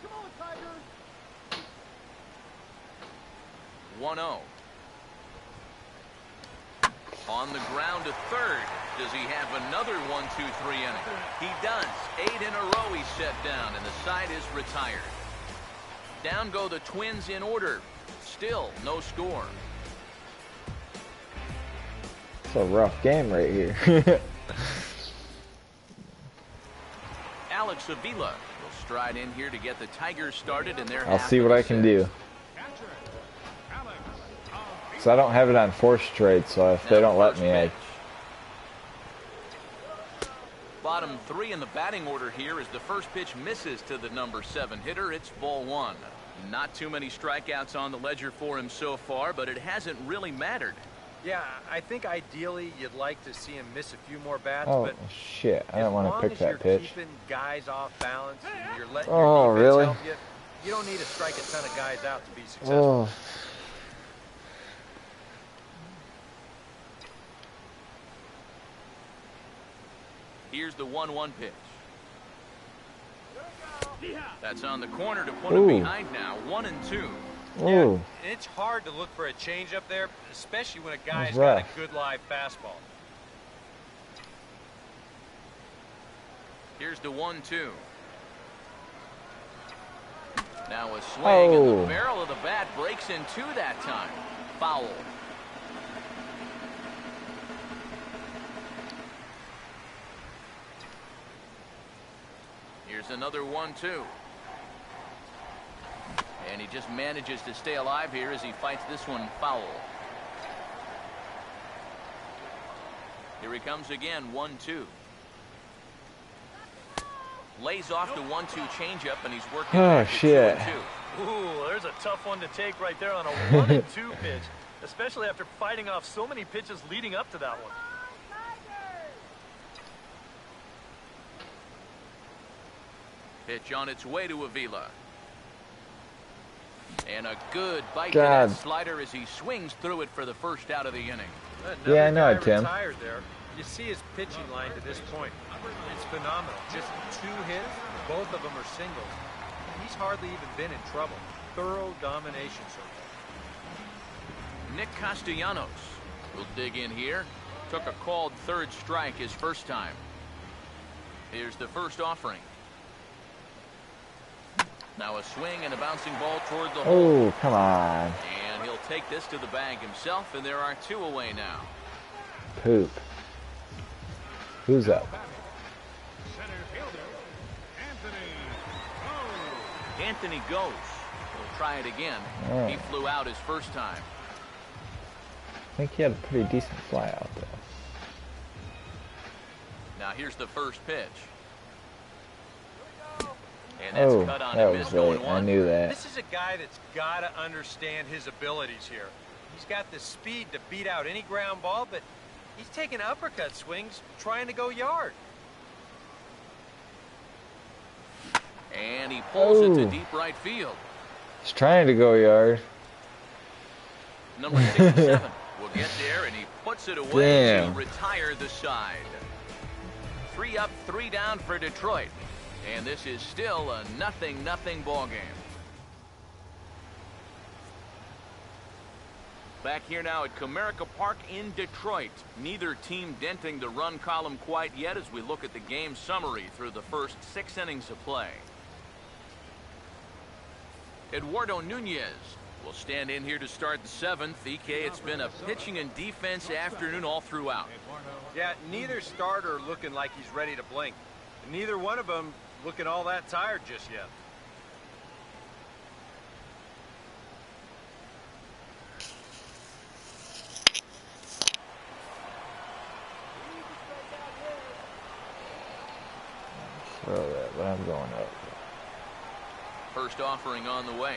Come on, Tigers! 1-0. On the ground to third. Does he have another 1-2-3 inning? He does. 8 in a row he's set down, and the side is retired. Down go the Twins in order. Still no score. It's a rough game right here. Alex Avila will stride in here to get the Tigers started, and they're I'll see what I can do. So I don't have it on force trade, so if they don't let me, I... Bottom 3 in the batting order here as the first pitch misses to the number 7 hitter. It's ball 1. Not too many strikeouts on the ledger for him so far, but it hasn't really mattered. Yeah, I think ideally you'd like to see him miss a few more bats, Oh, but shit. I don't want to pick that pitch. As long as you're keeping guys off balance and you're letting Oh, your defense really? help you don't need to strike a ton of guys out to be successful. Oh. Here's the 1-1 pitch. That's on the corner to put him behind now. 1-2. Ooh. Yeah, it's hard to look for a changeup there, especially when a guy's That's got a rough. good live fastball. Here's the 1-2. Now a swing, and the barrel of the bat breaks in 2 that time. Foul. Here's another 1-2. And he just manages to stay alive here as he fights this one foul. Here he comes again, 1-2. Lays off the 1-2 changeup, and he's working. Oh, back to shit. 2-2. Ooh, there's a tough one to take right there on a 1-2 pitch, especially after fighting off so many pitches leading up to that one. Pitch on its way to Avila. And a good bite to God. that slider as he swings through it for the first out of the inning. Another Yeah, I know guy it, Tim. retired there. You see his pitching line to this point. It's phenomenal. Just 2 hits, both of them are singles. He's hardly even been in trouble. Thorough domination so far. Nick Castellanos will dig in here. Took a called third strike his first time. Here's the first offering. Now a swing and a bouncing ball toward the hole. Oh, come on. And he'll take this to the bag himself, and there are 2 away now. Poop. Who's up? Center fielder, Anthony. Anthony goes. He'll try it again. Oh. He flew out his first time. I think he had a pretty decent fly out there. Now here's the first pitch. And that's Oh, cut on that and was missed on late. I 1. knew that. This is a guy that's got to understand his abilities here. He's got the speed to beat out any ground ball, but he's taking uppercut swings trying to go yard. And he pulls it to Oh. deep right field. He's trying to go yard. Number 67 will get there, and he puts it away Damn. to retire the side. 3 up, 3 down for Detroit. And this is still a 0-0 ball game. Back here now at Comerica Park in Detroit. Neither team denting the run column quite yet as we look at the game summary through the first 6 innings of play. Eduardo Nunez will stand in here to start the 7th. EK, it's been a pitching and defense afternoon all throughout. Yeah, neither starter looking like he's ready to blink. Neither one of them looking all that tired just yet. Throw that, but I'm going up. First offering on the way.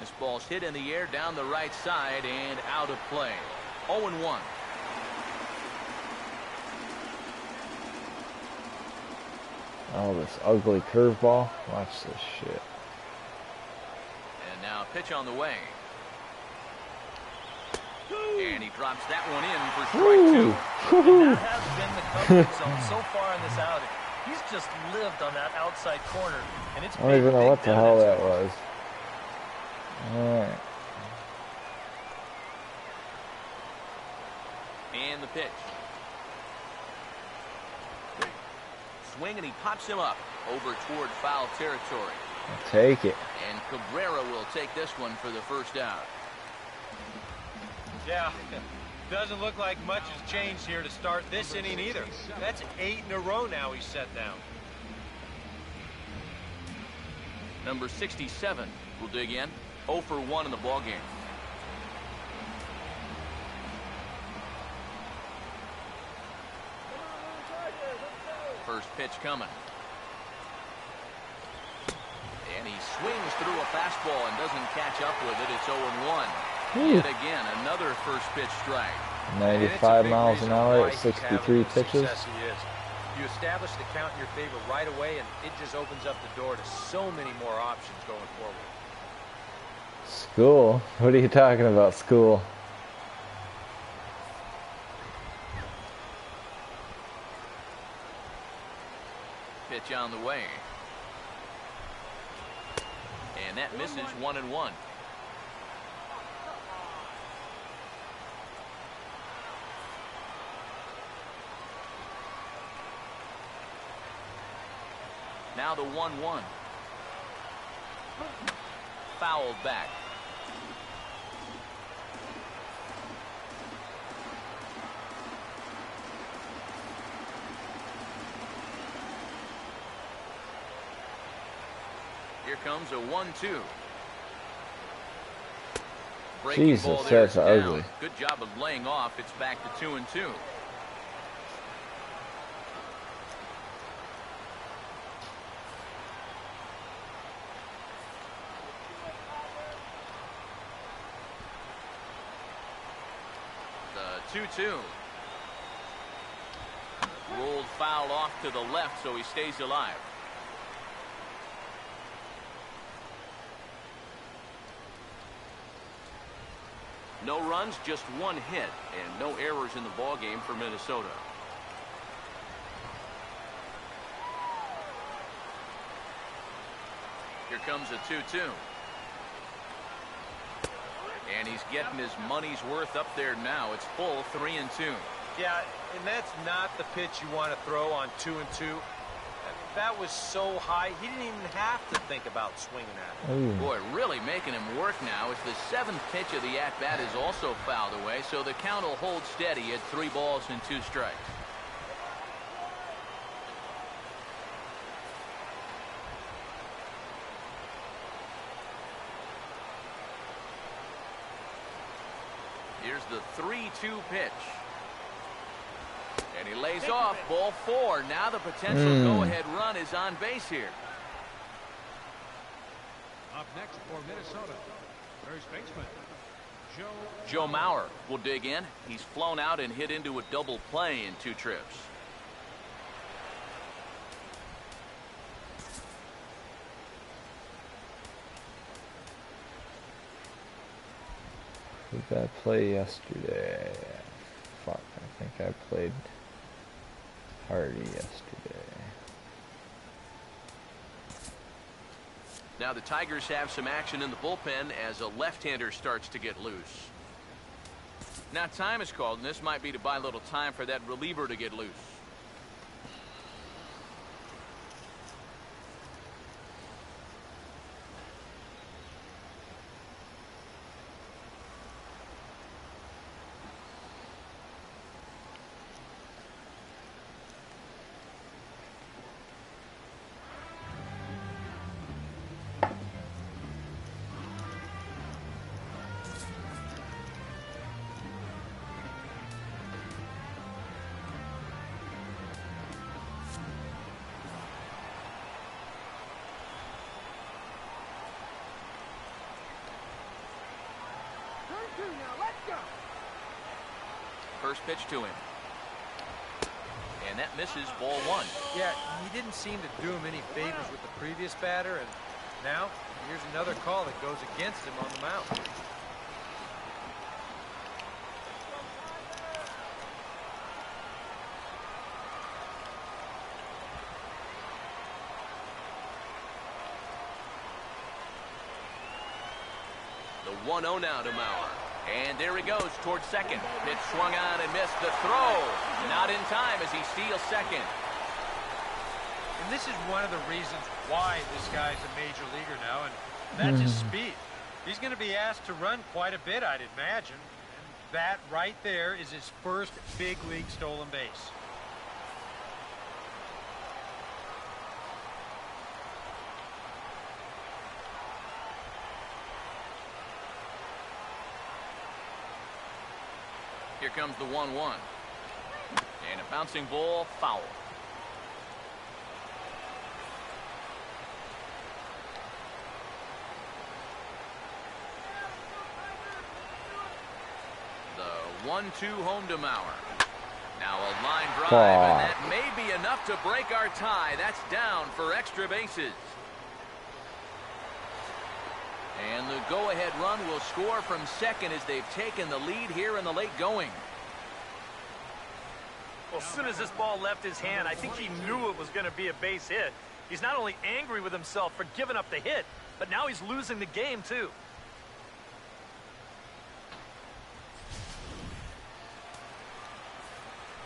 This ball's hit in the air down the right side and out of play. 0-1. Oh, this ugly curveball. Watch this shit. And now pitch on the way. And he drops that one in for strike 2. And that has been the comfort zone so far in this outing. He's just lived on that outside corner, and it's I don't even know what the hell that was. Alright. And the pitch. Swing, and he pops him up over toward foul territory. I'll take it. And Cabrera will take this one for the first out. Yeah, doesn't look like much has changed here to start this inning either. That's 8 in a row now he's set down. Number 67 will dig in. 0 for 1 in the ballgame. First pitch coming. And he swings through a fastball and doesn't catch up with it. It's 0-1. Yet again, another first pitch strike. 95 miles an hour at 63 pitches. You establish the count in your favor right away, and it just opens up the door to so many more options going forward. School? What are you talking about, school? Pitch on the way. And that misses 1-1. Now the 1-1. Fouled back. Here comes a 1-2. Breaking Jesus, ball there that's is down. ugly. Good job of laying off. It's back to 2-2. The 2-2. Rolled foul off to the left, so he stays alive. No runs, just one hit, and no errors in the ballgame for Minnesota. Here comes a 2-2. And he's getting his money's worth up there now. It's full 3-2. Yeah, and that's not the pitch you want to throw on 2-2. That was so high, he didn't even have to think about swinging at it. Ooh. Boy, really making him work now as the 7th pitch of the at-bat is also fouled away, so the count will hold steady at 3 balls and 2 strikes. Here's the 3-2 pitch. And he lays off, ball 4. Now the potential go-ahead run is on base here. Up next for Minnesota, first baseman, Joe Mauer will dig in. He's flown out and hit into a double play in 2 trips. Who did I play yesterday? Fuck, I think I played Hardy yesterday. Now the Tigers have some action in the bullpen as a left-hander starts to get loose. Now time is called, and this might be to buy a little time for that reliever to get loose. First pitch to him. And that misses, ball 1. Yeah, he didn't seem to do him any favors with the previous batter, and now here's another call that goes against him on the mound. The 1-0 now to Mauer. And there he goes towards second. Pitch swung on and missed. The throw not in time as he steals second. And this is one of the reasons why this guy's a major leaguer now, and that's his speed. He's going to be asked to run quite a bit, I'd imagine. And that right there is his first big league stolen base. Here comes the 1-1. And a bouncing ball, foul. The 1-2 home to Mauer. Now a line drive, and that may be enough to break our tie. That's down for extra bases. And the go-ahead run will score from second as they've taken the lead here in the late going. Well, as soon as this ball left his hand, I think he knew it was going to be a base hit. He's not only angry with himself for giving up the hit, but now he's losing the game, too.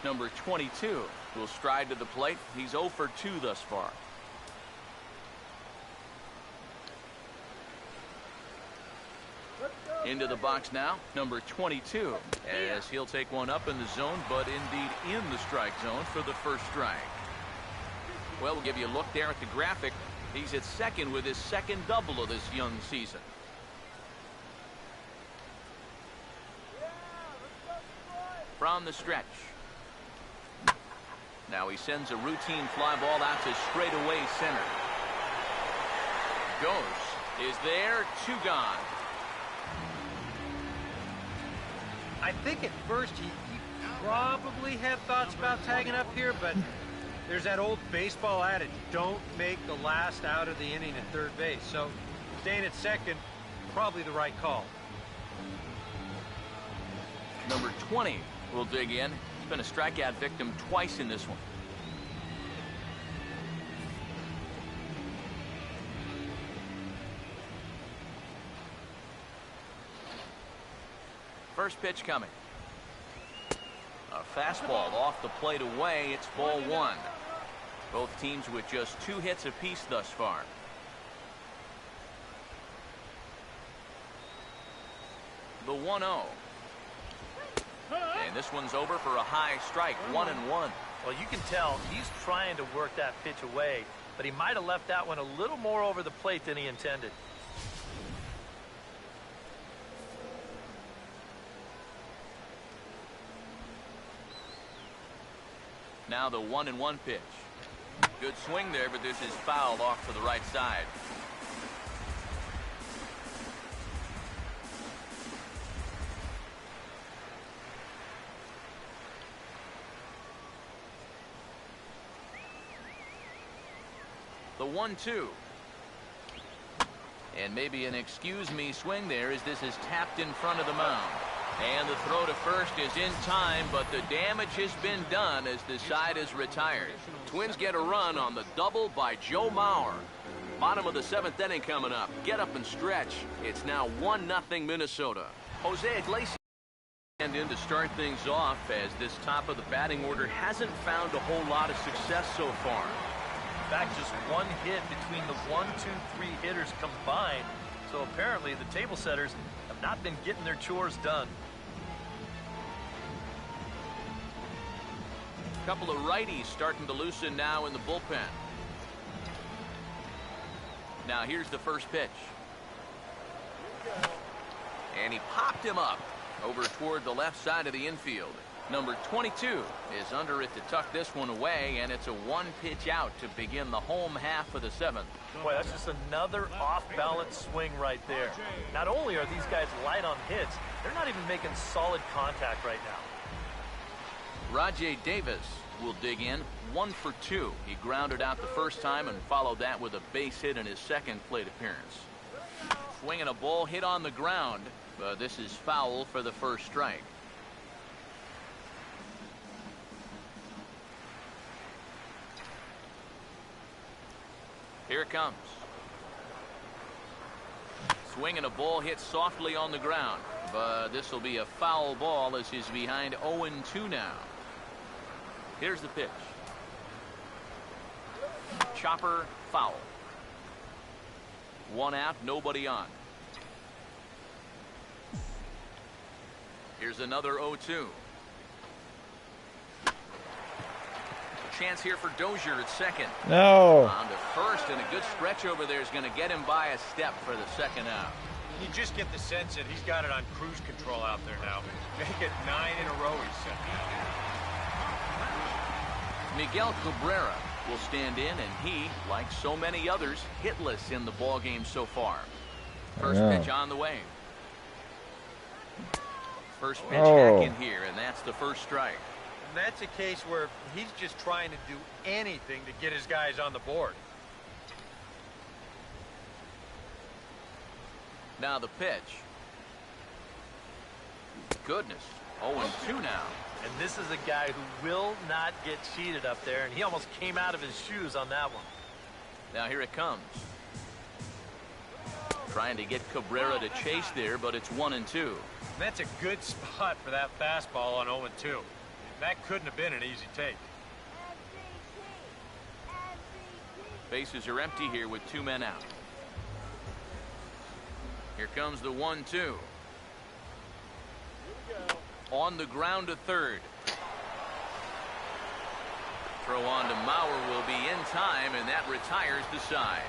Number 22 will stride to the plate. He's 0 for 2 thus far. Into the box now, number 22, as he'll take one up in the zone, but indeed in the strike zone for the first strike. Well, we'll give you a look there at the graphic. He's at second with his second double of this young season. From the stretch. Now he sends a routine fly ball out to straightaway center. Goes. Is there. 2 gone. I think at first he probably have thoughts about tagging up here, but there's that old baseball adage, don't make the last out of the inning at third base. So staying at second, probably the right call. Number 20 will dig in. He's been a strikeout victim twice in this one. First pitch coming. A fastball off the plate away. It's ball one. Both teams with just 2 hits apiece thus far. The 1-0. And this one's over for a high strike, 1-1. Well, you can tell he's trying to work that pitch away, but he might have left that one a little more over the plate than he intended. Now the 1-1 pitch. Good swing there, but this is fouled off to the right side. The 1-2. And maybe an excuse me swing there as this is tapped in front of the mound. And the throw to first is in time, but the damage has been done as the side is retired. Twins get a run on the double by Joe Mauer. Bottom of the 7th inning coming up. Get up and stretch. It's now 1-0 Minnesota. Jose Iglesias and in to start things off as this top of the batting order hasn't found a whole lot of success so far. In fact, just 1 hit between the 1, 2, 3 hitters combined. So apparently the table setters have not been getting their chores done. A couple of righties starting to loosen now in the bullpen. Now here's the first pitch. And he popped him up over toward the left side of the infield. Number 22 is under it to tuck this one away, and it's a 1-pitch out to begin the home half of the 7th. Boy, that's just another off-balance swing right there. Not only are these guys light on hits, they're not even making solid contact right now. Rajay Davis will dig in, 1 for 2. He grounded out the first time and followed that with a base hit in his second plate appearance. Swinging a ball hit on the ground, but this is foul for the first strike. Here it comes. Swinging a ball hit softly on the ground, but this will be a foul ball as he's behind 0-2 now. Here's the pitch. Chopper, foul. 1 out, nobody on. Here's another 0-2. Chance here for Dozier at second. No. On to first, and a good stretch over there is going to get him by a step for the second out. You just get the sense that he's got it on cruise control out there now. Make it 9 in a row, he said. Miguel Cabrera will stand in, and he, like so many others, hitless in the ballgame so far. First pitch on the way. First pitch hack in here, and that's the first strike. And that's a case where he's just trying to do anything to get his guys on the board. Now the pitch. Goodness. 0-2 now. And this is a guy who will not get cheated up there, and he almost came out of his shoes on that one. Now here it comes. Trying to get Cabrera to chase there, but it's 1-2. That's a good spot for that fastball on 0-2. That couldn't have been an easy take. Bases are empty here with 2 men out. Here comes the 1-2. On the ground to third. Throw on to Mauer will be in time, and that retires the side.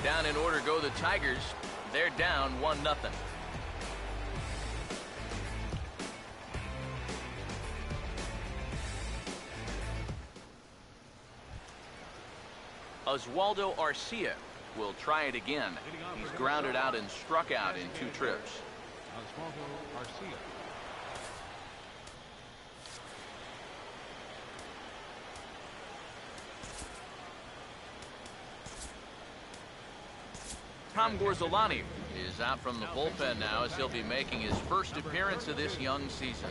Down in order go the Tigers. They're down 1-0. Oswaldo Arcia will try it again. He's grounded out and struck out in 2 trips. Oswaldo Arcia. Tom Gorzolani is out from the bullpen now as he'll be making his first appearance of this young season.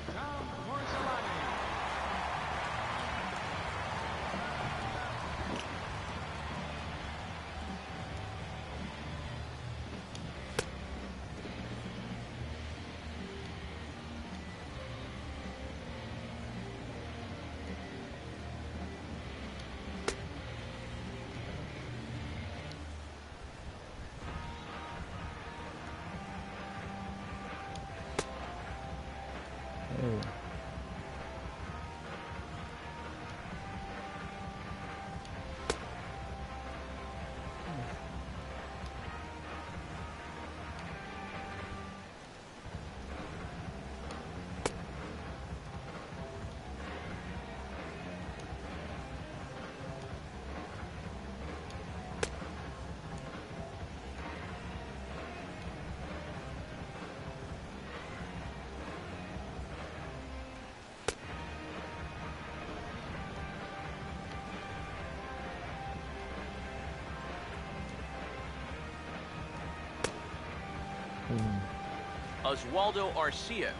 Oswaldo Arcia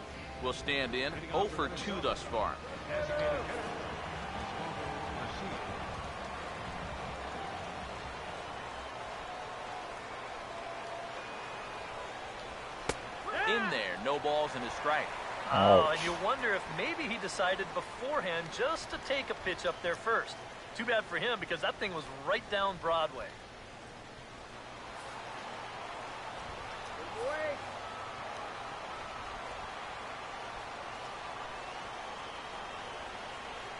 will stand in, 0 for 2 thus far. In there, no balls and a strike. Oh, and you wonder if maybe he decided beforehand just to take a pitch up there first. Too bad for him because that thing was right down Broadway.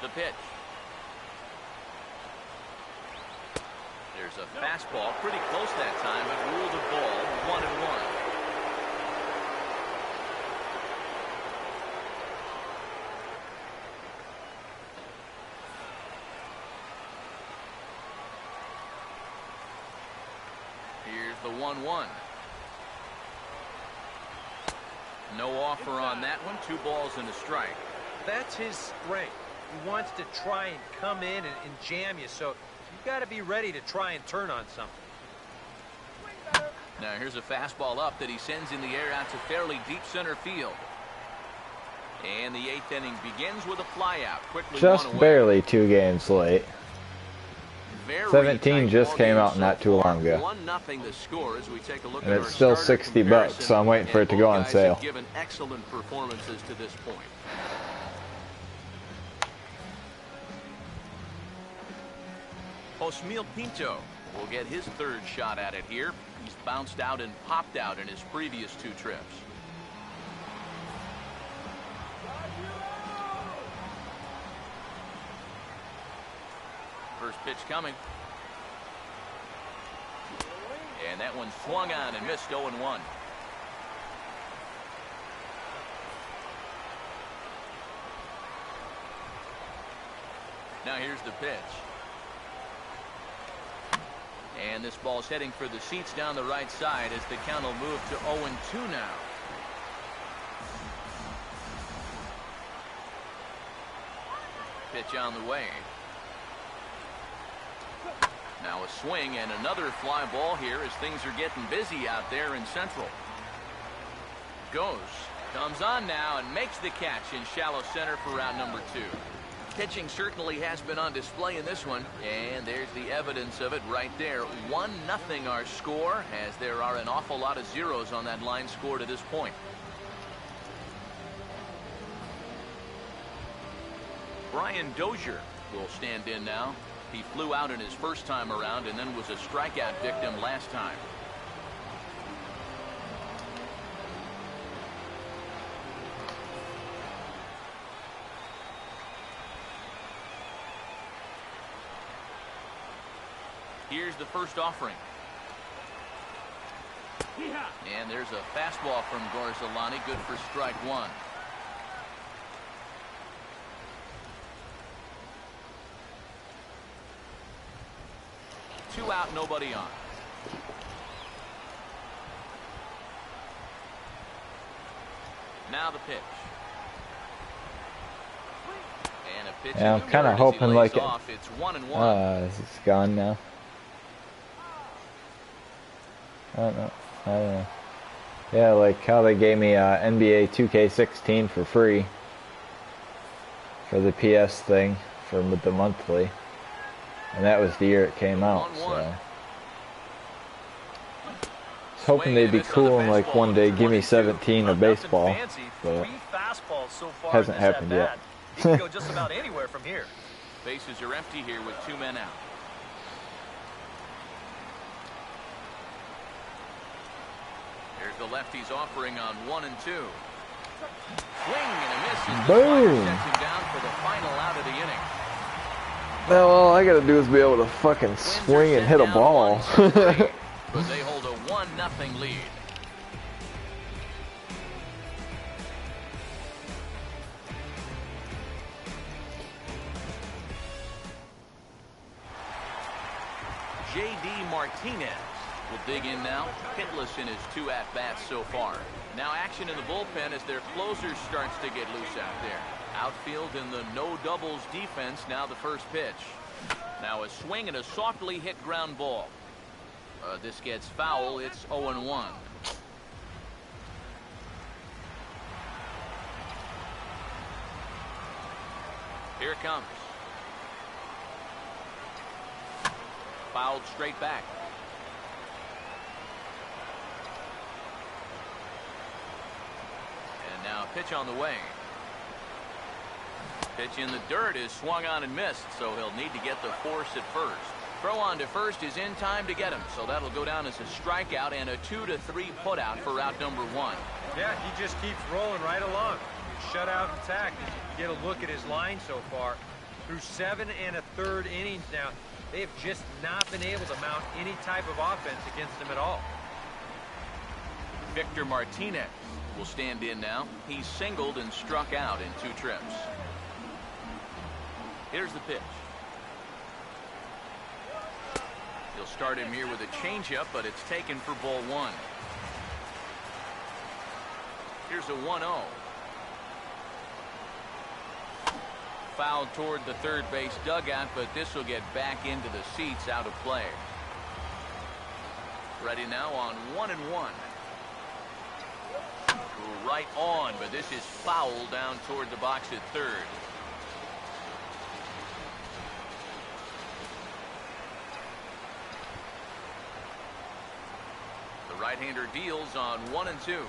The pitch. There's a fastball pretty close that time, but ruled a ball, 1-1. Here's the 1-1. No offer on that one. 2 balls and a strike. That's his strength. He wants to try and come in and jam you, so you've got to be ready to try and turn on something. Now here's a fastball up that he sends in the air out to fairly deep center field. And the 8th inning begins with a flyout. Quickly Just one away. barely 2 games late. Very 17 just came out not too long ago. 1-0 the score as we take a look And at it's our still starter $60, comparison. so I'm waiting for it to go on Both guys sale. have given excellent performances to this point. Osmil Pinto will get his 3rd shot at it here. He's bounced out and popped out in his previous 2 trips. First pitch coming. And that one swung on and missed, 0-1. Now here's the pitch. And this ball's heading for the seats down the right side as the count will move to 0-2 now. Pitch on the way. Now a swing and another fly ball here as things are getting busy out there in Central. Goes. Comes on now and makes the catch in shallow center for round number 2. Pitching certainly has been on display in this one, and there's the evidence of it right there. 1-0 our score, as there are an awful lot of zeros on that line score to this point. Brian Dozier will stand in now. He flew out in his first time around and then was a strikeout victim last time. Here's the first offering. And there's a fastball from Gorzolani, good for strike 1. Two out, nobody on. Now the pitch. And a pitch. Yeah, I'm kind of hoping like it's 1-1. it's gone now. I don't know. I don't know. Yeah, like how they gave me NBA 2K16 for free for the PS thing for the monthly, and that was the year it came out. So I was hoping they'd be cool and like one day give me 17 of baseball, but hasn't happened yet. He can go just about anywhere from here. Bases are empty here with 2 men out. Here's the lefty's offering on 1 and 2. Swing and a miss as the Boom. slider sets him down for the final out of the inning. Now all I gotta do is be able to fucking swing and hit a ball. But they hold a 1-0 lead. J.D. Martinez will dig in now, hitless in his 2 at-bats so far. Now action in the bullpen as their closer starts to get loose out there. Outfield in the no doubles defense, now the first pitch. Now a swing and a softly hit ground ball. This gets foul. It's 0-1. Here it comes. Fouled straight back. And now a pitch on the way. Pitch in the dirt is swung on and missed, so he'll need to get the force at first. Throw on to first is in time to get him, so that'll go down as a strikeout and a 2-3 putout for out number 1. Yeah, he just keeps rolling right along. Shutout intact. As you get a look at his line so far. Through 7 1/3 innings now, they have just not been able to mount any type of offense against him at all. Victor Martinez will stand in now. He's singled and struck out in 2 trips. Here's the pitch. He'll start him here with a changeup, but it's taken for ball 1. Here's a 1-0. Fouled toward the third base dugout, but this will get back into the seats, out of play. Ready now on 1-1. Right on, but this is foul down toward the box at third. The right-hander deals on 1 and 2.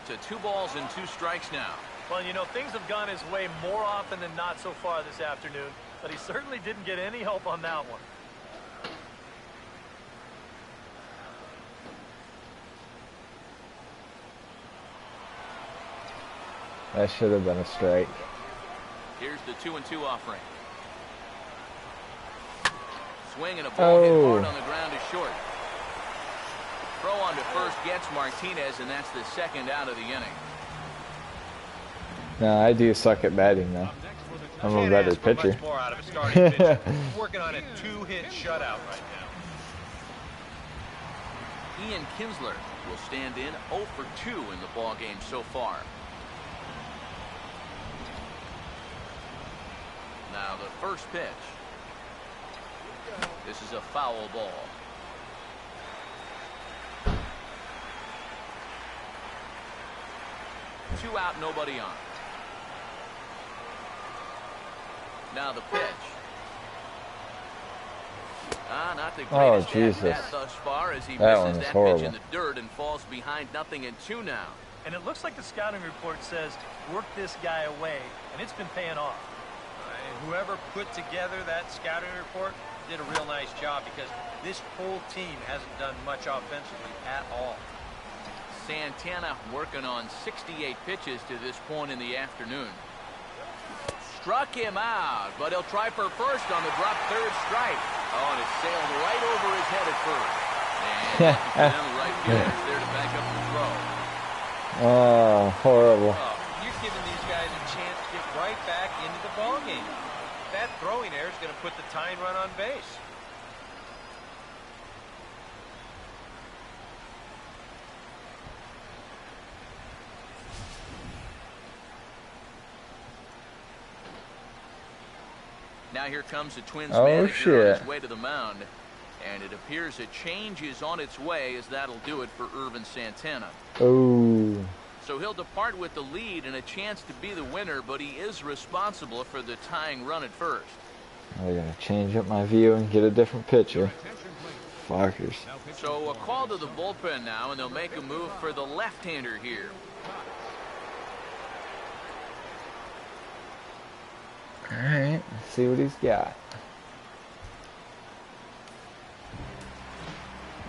To 2 balls and 2 strikes now. Well, you know, things have gone his way more often than not so far this afternoon, but he certainly didn't get any help on that one. That should have been a strike. Here's the 2-2 offering. Swing and a ball hit hard on the ground is short. Throw on to first gets Martinez, and that's the second out of the inning. No, I do suck at batting though. I'm a better pitcher. Much more out of a starting pitcher. Working on a 2-hit shutout right now. Ian Kinsler will stand in 0 for 2 in the ball game so far. Now the first pitch. This is a foul ball. Two out, nobody on. Now the pitch. Not the greatest at that thus far, as he misses that pitch in the dirt and falls behind 0-2 now. And it looks like the scouting report says work this guy away, and it's been paying off. Whoever put together that scouting report did a real nice job, because this whole team hasn't done much offensively at all. Santana working on 68 pitches to this point in the afternoon. Struck him out, but he'll try for first on the drop third strike. Oh, and it sailed right over his head at first. And the right fielder is there to back up the throw. Oh, horrible. Oh, you're giving these guys a chance to get right back into the ball game. That throwing error is going to put the tying run on base. Now here comes the Twins manager on his way to the mound. And it appears a change is on its way, as that'll do it for Irvin Santana. Oh. So he'll depart with the lead and a chance to be the winner, but he is responsible for the tying run at first. I gotta change up my view and get a different pitcher. Fuckers. So a call to the bullpen now, and they'll make a move for the left-hander here. Alright, let's see what he's got.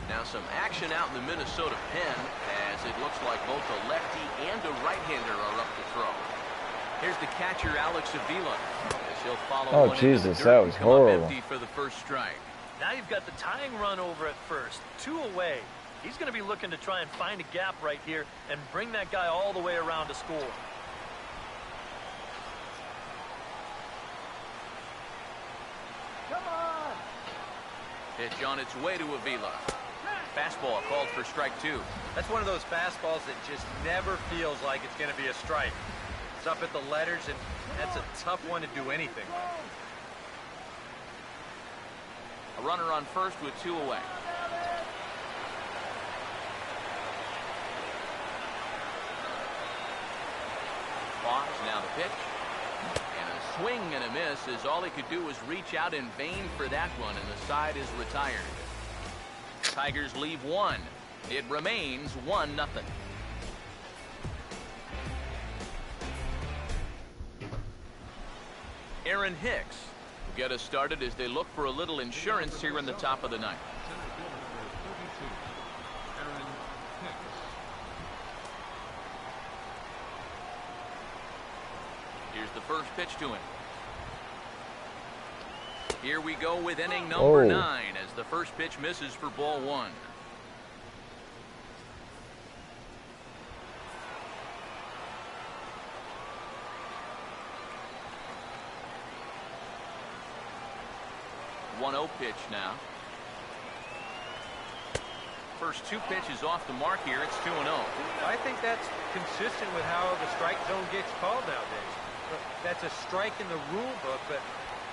Now some action out in the Minnesota pen, as it looks like both a lefty and a right-hander are up to throw. Here's the catcher, Alex Avila, as he'll follow Oh, one Jesus, into the dirt that and was come up horrible. empty for the first strike. Now you've got the tying run over at first, 2 away. He's going to be looking to try and find a gap right here and bring that guy all the way around to score. Come on! Pitch on its way to Avila. Fastball called for strike 2. That's one of those fastballs that just never feels like it's going to be a strike. It's up at the letters, and that's a tough one to do anything with. A runner on first with 2 away. Pause, now the pitch. And a swing and a miss, as all he could do was reach out in vain for that one, and the side is retired. Tigers leave 1. It remains 1-0. Aaron Hicks will get us started as they look for a little insurance here in the top of the 9th. Here's the first pitch to him. Here we go with inning number 9 as the first pitch misses for ball 1. One-0 pitch now. First 2 pitches off the mark here. It's 2-0. I think that's consistent with how the strike zone gets called nowadays. That's a strike in the rule book, but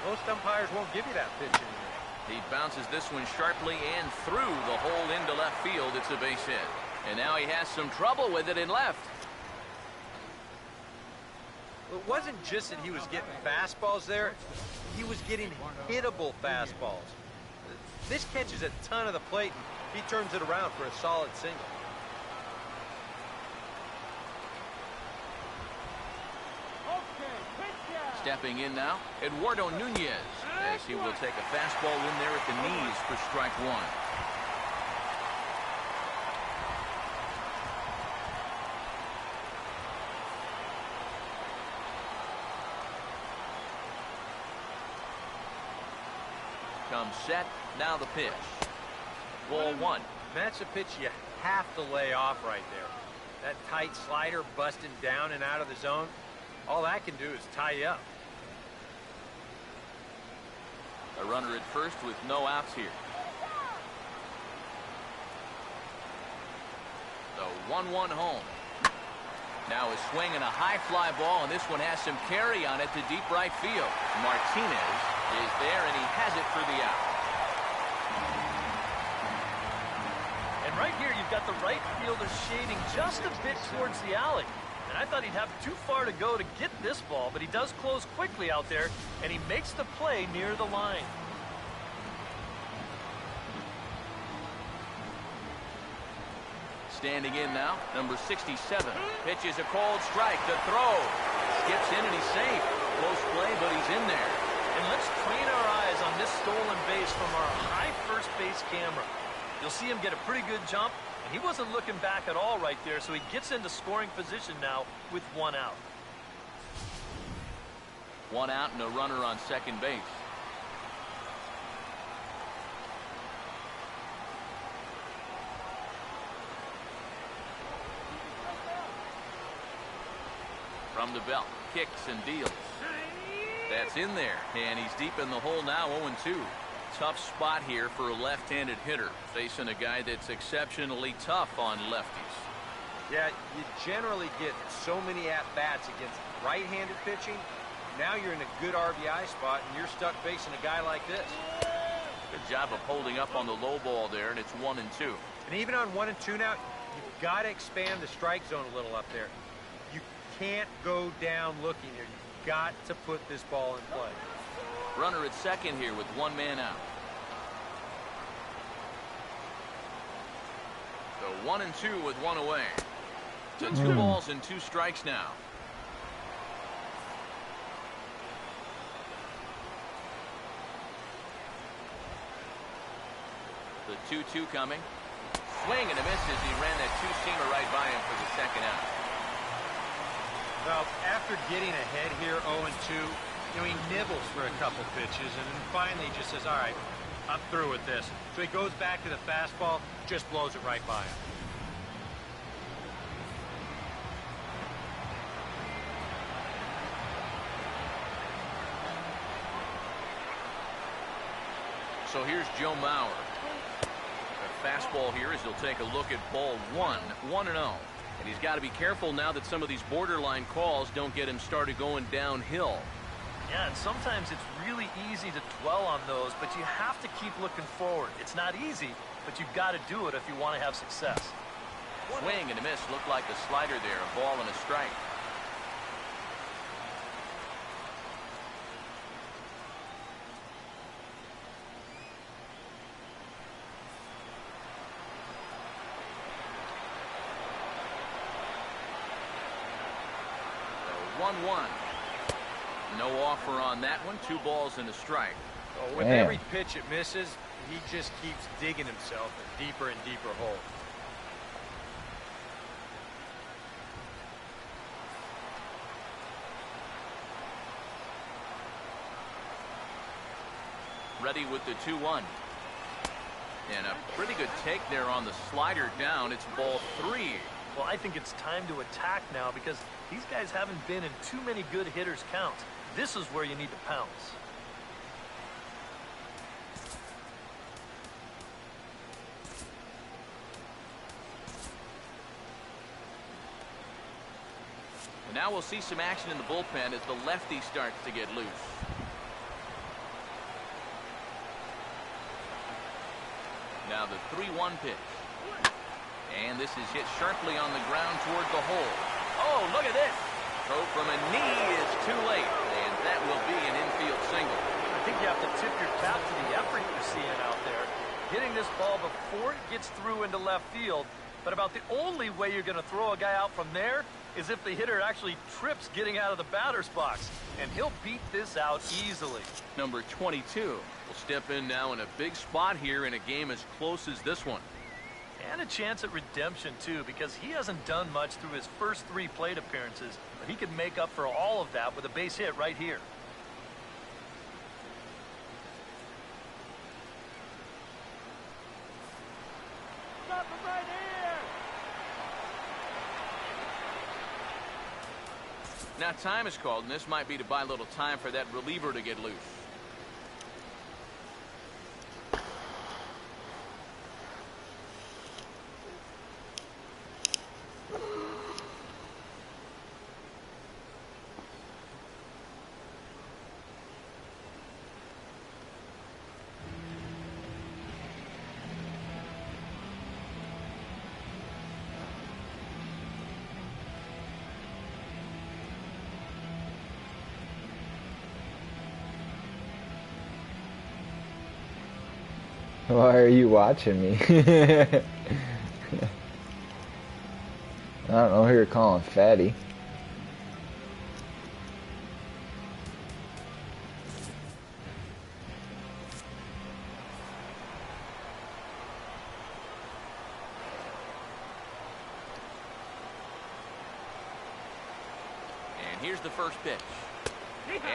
most umpires won't give you that pitch anymore. He bounces this one sharply and through the hole into left field. It's a base hit. And now he has some trouble with it in left. It wasn't just that he was getting fastballs there. He was getting hittable fastballs. This catches a ton of the plate, and he turns it around for a solid single. Stepping in now, Eduardo Nunez, as he will take a fastball in there at the knees for strike 1. Comes set, now the pitch. Ball 1. That's a pitch you have to lay off right there. That tight slider busting down and out of the zone, all that can do is tie you up. A runner at first with no outs here. The 1-1 home. Now a swing and a high fly ball, and this one has some carry on it to deep right field. Martinez is there, and he has it for the out. And right here, you've got the right fielder shading just a bit towards the alley. And I thought he'd have too far to go to get this ball, but he does close quickly out there, and he makes the play near the line. Standing in now, number 67. Pitch is a cold strike. The throw. Skips in, and he's safe. Close play, but he's in there. And let's train our eyes on this stolen base from our high first base camera. You'll see him get a pretty good jump. He wasn't looking back at all right there, so he gets into scoring position now with 1 out. 1 out and a runner on second base. From the belt, kicks and deals. That's in there, and he's deep in the hole now, 0-2. Tough spot here for a left-handed hitter, facing a guy that's exceptionally tough on lefties. Yeah, you generally get so many at-bats against right-handed pitching. Now you're in a good RBI spot, and you're stuck facing a guy like this. Good job of holding up on the low ball there, and it's 1-2. And even on 1-2 now, you've got to expand the strike zone a little up there. You can't go down looking here. You've got to put this ball in play. Runner at second here with one man out. So 1-2 with one away. So 2 balls and 2 strikes now. The 2-2 coming. Swing and a miss as he ran that two-seamer right by him for the second out. Well, after getting ahead here 0-2, he nibbles for a couple pitches and then finally just says, all right, I'm through with this. So he goes back to the fastball, just blows it right by him. So here's Joe Mauer. The fastball here as he'll take a look at ball 1, 1-0. And he's got to be careful now that some of these borderline calls don't get him started going downhill. Yeah, and sometimes it's really easy to dwell on those, but you have to keep looking forward. It's not easy, but you've got to do it if you want to have success. Swing and a miss. Looked like the slider there. A ball and a strike. So 1-1. No offer on that one. 2 balls and a strike. Oh, with every pitch it misses, he just keeps digging himself a deeper and deeper hole. Ready with the 2-1. And a pretty good take there on the slider down. It's ball 3. Well, I think it's time to attack now because these guys haven't been in too many good hitters' counts. This is where you need to pounce. And now we'll see some action in the bullpen as the lefty starts to get loose. Now the 3-1 pitch. And this is hit sharply on the ground toward the hole. Oh, look at this. Throw from a knee is too late, and that will be an infield single. I think you have to tip your cap to the effort you're seeing out there. Hitting this ball before it gets through into left field, but about the only way you're going to throw a guy out from there is if the hitter actually trips getting out of the batter's box, and he'll beat this out easily. Number 22 will step in now in a big spot here in a game as close as this one. And a chance at redemption, too, because he hasn't done much through his first 3 plate appearances, but he could make up for all of that with a base hit right here. Stop him right here! Now time is called, and this might be to buy a little time for that reliever to get loose. Why are you watching me? I don't know who you're calling fatty. And here's the first pitch.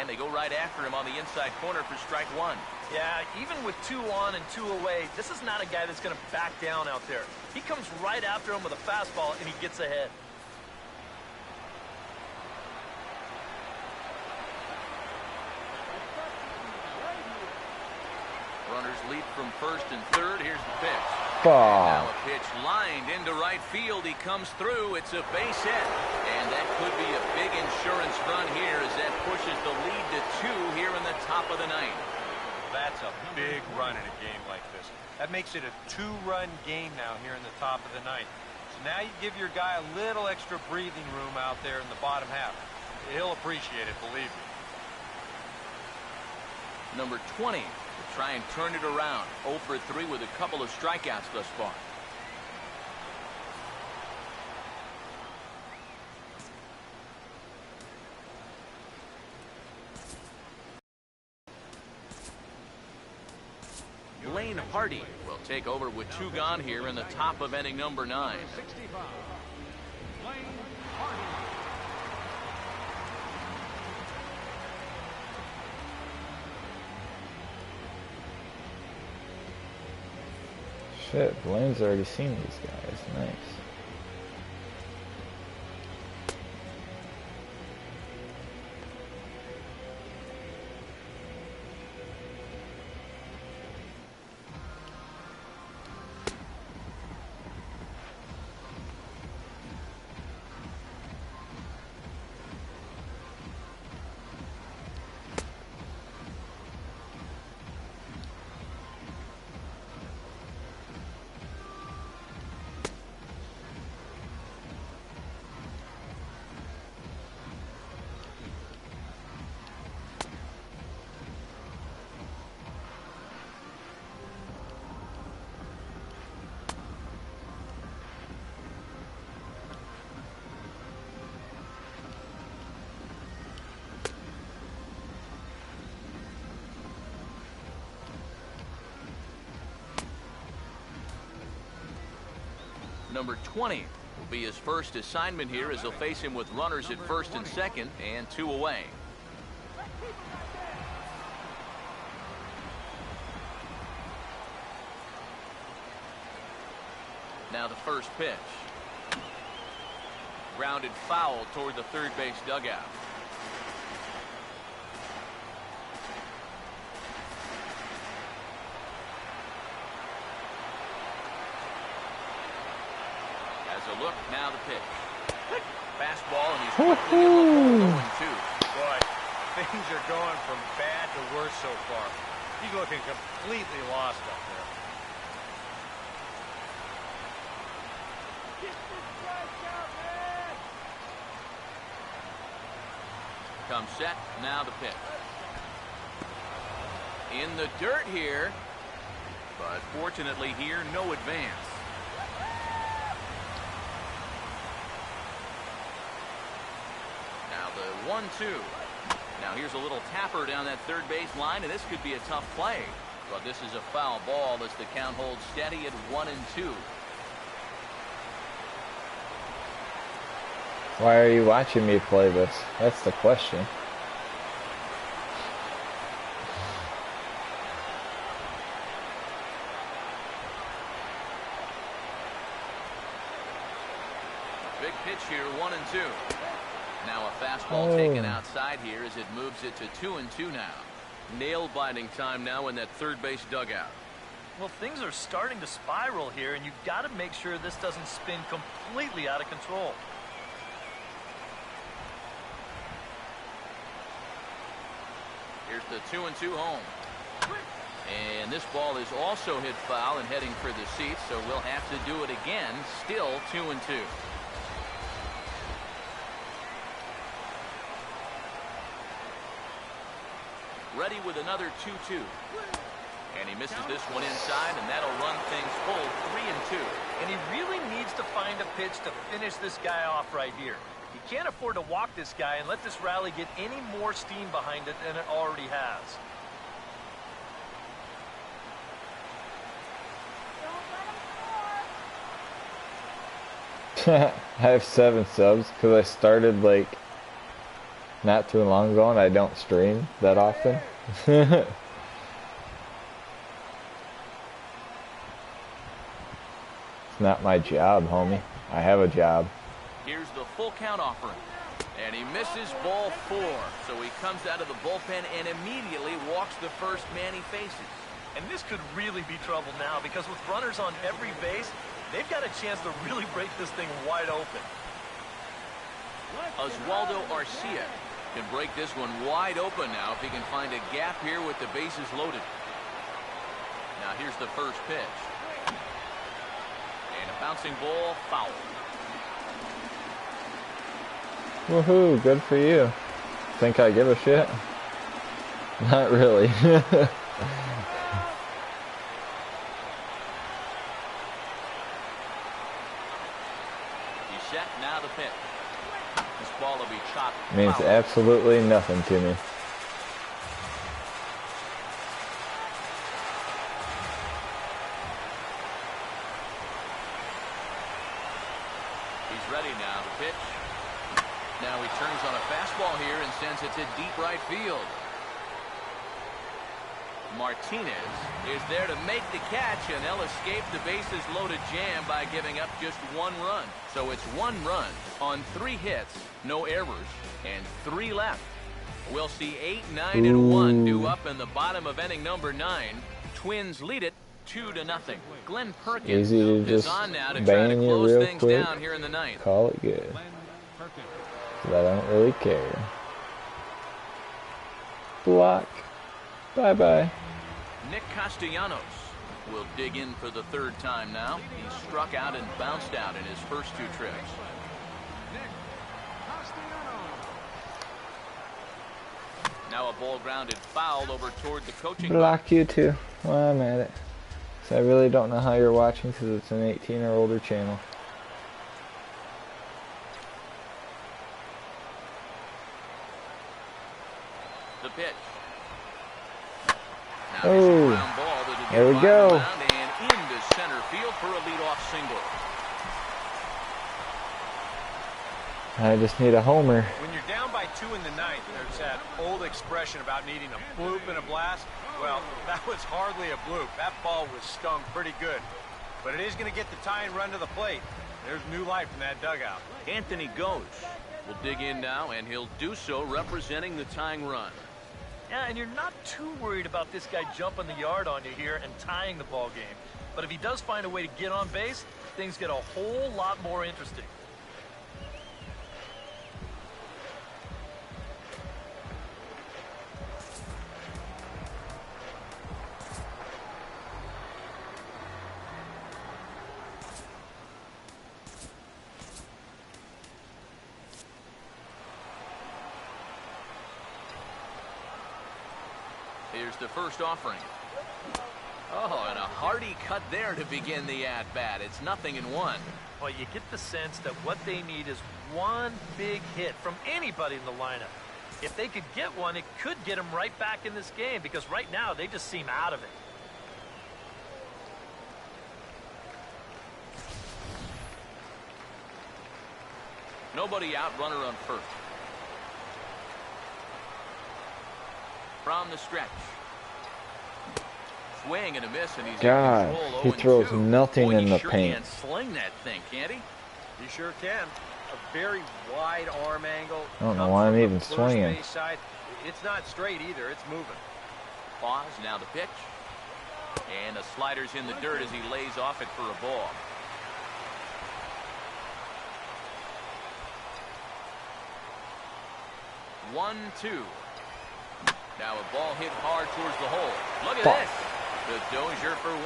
And they go right after him on the inside corner for strike 1. Yeah, even with 2 on and 2 away, this is not a guy that's going to back down out there. He comes right after him with a fastball, and he gets ahead. Runners lead from first and third. Here's the pitch. Bah. Now a pitch lined into right field. He comes through. It's a base hit. And that could be a big insurance run here as that pushes the lead to 2 here in the top of the 9th. That's a big run in a game like this. That makes it a 2-run game now here in the top of the ninth. So now you give your guy a little extra breathing room out there in the bottom half. He'll appreciate it, believe me. Number 20 to try and turn it around. 0 for 3 with a couple of strikeouts thus far. Lane Hardy will take over with 2 gone here in the top of inning number 9. 65. Lane Hardy. Shit, Blaine's already seen these guys. Nice. Number 20 will be his first assignment here as he'll face him with runners at first and second and 2 away. Now the first pitch. Grounded foul toward the third base dugout. A look, now the pitch. Fastball, and he's quickly in the ball 0-2. Boy, things are going from bad to worse so far. He's looking completely lost up there. Get the strike out, man! Comes set, now the pitch. In the dirt here, but fortunately here, no advance. The 1-2. Now here's a little tapper down that third base line, and this could be a tough play. But this is a foul ball as the count holds steady at 1-2. Why are you watching me play this? That's the question. Big pitch here, 1-2. Now a fastball taken outside here as it moves it to 2-2 now. Nail-biting time now in that third base dugout. Well, things are starting to spiral here, and you've got to make sure this doesn't spin completely out of control. Here's the 2-2 home. And this ball is also hit foul and heading for the seats, so we'll have to do it again. Still 2-2. Ready with another 2-2. And he misses this one inside, and that'll run things full 3-2. And he really needs to find a pitch to finish this guy off right here. He can't afford to walk this guy and let this rally get any more steam behind it than it already has. I have 7 subs because I started like not too long ago, and I don't stream that often. It's not my job, homie. I have a job. Here's the full count offering. And he misses ball 4. So he comes out of the bullpen and immediately walks the first man he faces. And this could really be trouble now, because with runners on every base, they've got a chance to really break this thing wide open. Oswaldo Arcia can break this one wide open now if he can find a gap here with the bases loaded. Now here's the first pitch. And a bouncing ball, foul. Woohoo, good for you. Think I give a shit? Not really. He's set, now the pitch. This ball will be chopped. Means foul. absolutely nothing to me. He's ready now to pitch. Now he turns on a fastball here and sends it to deep right field. Martinez is there to make the catch, and they'll escape the bases loaded jam by giving up just one run. So it's 1 run on 3 hits, no errors, and 3 left. We'll see 8, 9, and 1 due up in the bottom of inning number 9. Twins lead it 2-0. Glenn Perkins Easy to is just on now to try bang to you close real things quick. down here in the 9th. Call it good. Glenn Perkins. 'Cause I don't really care. Block. Bye-bye. Nick Castellanos will dig in for the 3rd time now. He struck out and bounced out in his first 2 trips. Nick Castellanos. Now a ball grounded foul over toward the coaching Block you too while I'm at it. So I really don't know how you're watching because it's an 18 or older channel. The pitch. Now Oh, here's a ground ball that'll get there we by go. the mound and into center field for a leadoff single. I just need a homer. When you're down by 2 in the 9th, there's that old expression about needing a bloop and a blast. Well, that was hardly a bloop. That ball was stung pretty good. But it is going to get the tying run to the plate. There's new life in that dugout. Anthony Ghosh will dig in now, and he'll do so representing the tying run. Yeah, and you're not too worried about this guy jumping the yard on you here and tying the ball game. But if he does find a way to get on base, things get a whole lot more interesting. Here's the first offering. Oh, and a hearty cut there to begin the at-bat. It's 0-1. Well, you get the sense that what they need is one big hit from anybody in the lineup. If they could get one, it could get them right back in this game because right now they just seem out of it. Nobody out, runner on first. From the stretch. Swing and a miss, and he's God, in control. he 0-2. throws nothing Boy, in he the sure paint. Can sling that thing, can't he? You sure can. A very wide arm angle. I don't know Comes why I'm from the even first swinging. base side. It's not straight either. It's moving. Pause, now the pitch. And the slider's in the dirt as he lays off it for a ball. One, two. Now a ball hit hard towards the hole. Look at Fuck. this. The Dozier for 1.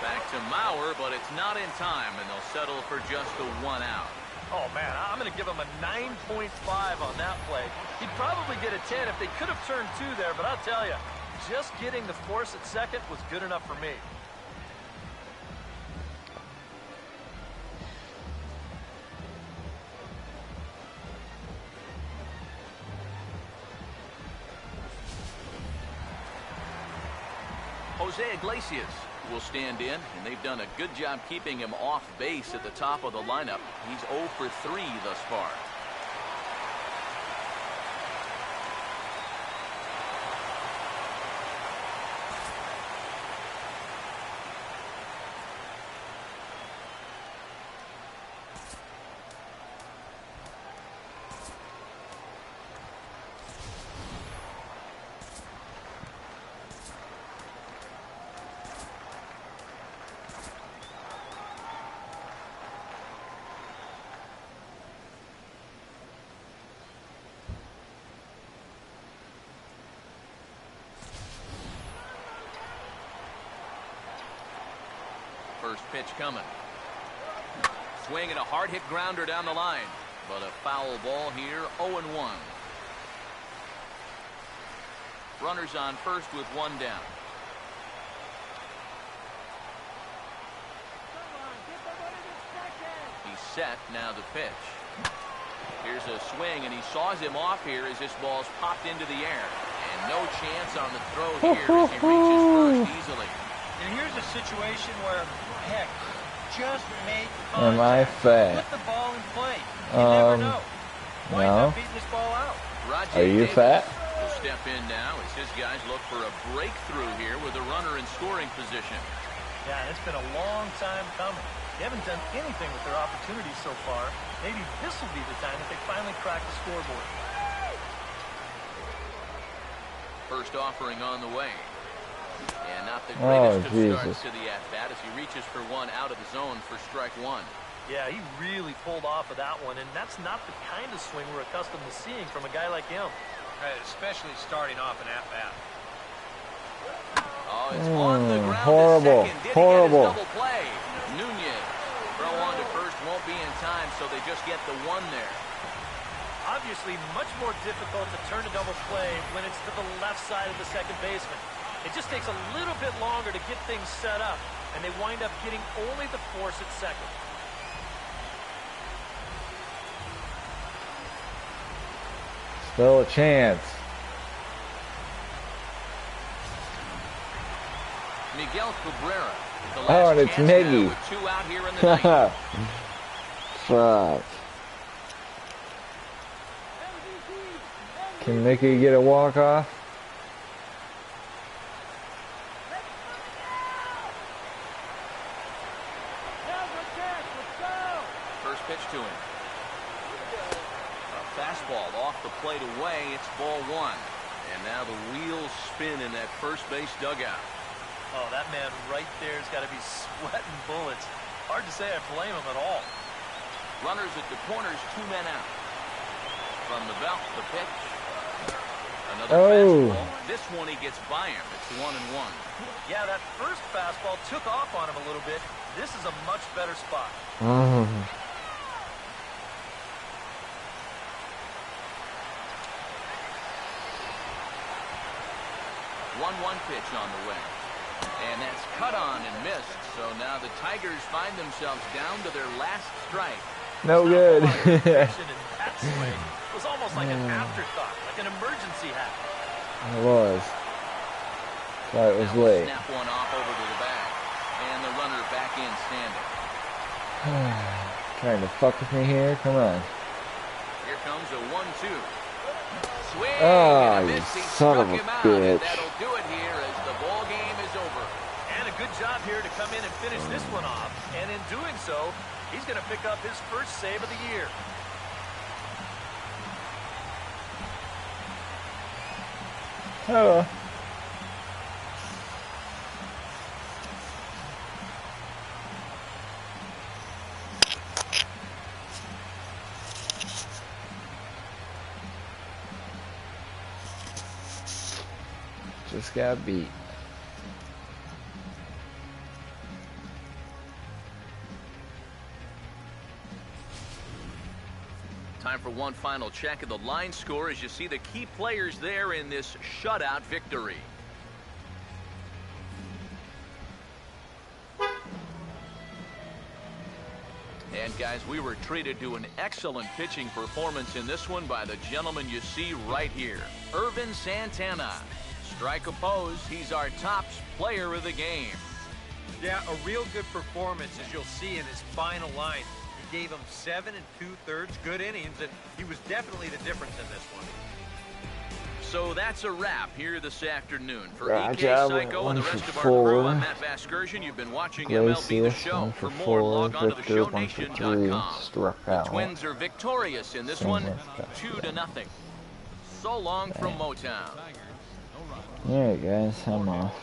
Back to Mauer, but it's not in time, and they'll settle for just the 1 out. Oh, man, I'm going to give him a 9.5 on that play. He'd probably get a 10 if they could have turned 2 there, but I'll tell you, just getting the force at second was good enough for me. Jose Iglesias will stand in, and they've done a good job keeping him off base at the top of the lineup. He's 0 for 3 thus far. First pitch coming. Swing and a hard hit grounder down the line. But a foul ball here, 0-1. Runners on first with one down. He's set, now the pitch. Here's a swing, and he saws him off here as this ball's popped into the air. And no chance on the throw here as he reaches first easily. And here's a situation where, heck, just make Am I fat? Put the ball in play. You never know. Why No. not beating this ball out? Rajay Are you Davis fat? will step in now as his guys look for a breakthrough here with a runner in scoring position. Yeah, it's been a long time coming. They haven't done anything with their opportunities so far. Maybe this will be the time that they finally crack the scoreboard. First offering on the way. And not the Oh, greatest of Jesus. starts to the at-bat as he reaches for one out of the zone for strike one. Yeah, he really pulled off of that one, and that's not the kind of swing we're accustomed to seeing from a guy like him. Right, especially starting off an at-bat. Oh, it's on the ground. horrible, To second. Did horrible. He get his double play? Nunez. Throw on to first won't be in time, so they just get the one there. Obviously, much more difficult to turn a double play when it's to the left side of the second baseman. It just takes a little bit longer to get things set up, and they wind up getting only the force at second. Still a chance. Miguel Cabrera. The Oh, last and it's chance now Miggy. with two out here in the ninth. Fuck. Can Mickey get a walk-off? First pitch to him. A fastball off the plate away. It's ball one. And now the wheels spin in that first base dugout. Oh, that man right there's got to be sweating bullets. Hard to say I blame him at all. Runners at the corners, two men out. From the belt, the pitch. Another fastball. This one he gets by him. It's 1-1. Yeah, that first fastball took off on him a little bit. This is a much better spot. 1-1 pitch on the way. And that's cut on and missed. So now the Tigers find themselves down to their last strike. No good. That swing was almost like an afterthought, like an emergency happen. It was. Thought it was Now late. snap one off over to the bag. And the runner back in standing. Trying to fuck with me here? Come on. Here comes a 1-2. Swing Ah, and a you miss. He son struck of a him out, bitch. and that'll do it here as the ball game is over. And a good job here to come in and finish this one off. And in doing so, he's going to pick up his first save of the year. Hello. Just got beat. Time for one final check of the line score as you see the key players there in this shutout victory. And guys, we were treated to an excellent pitching performance in this one by the gentleman you see right here, Irvin Santana. Strike opposed, he's our top player of the game. Yeah, a real good performance, as you'll see in his final line. He gave him 7 2/3 good innings, and he was definitely the difference in this one. So that's a wrap here this afternoon. For Right, EK yeah, Psycho and the one rest for of our four. crew, I'm Matt Vasgersian. You've been watching MLB The Glacius, Show. 1 For for more, 4. log on to Victor, 1 for 3. theshowNation.com. Struck The out. Twins are victorious in this Same one, here. 2-0. So long from Motown. Alright guys, I'm off.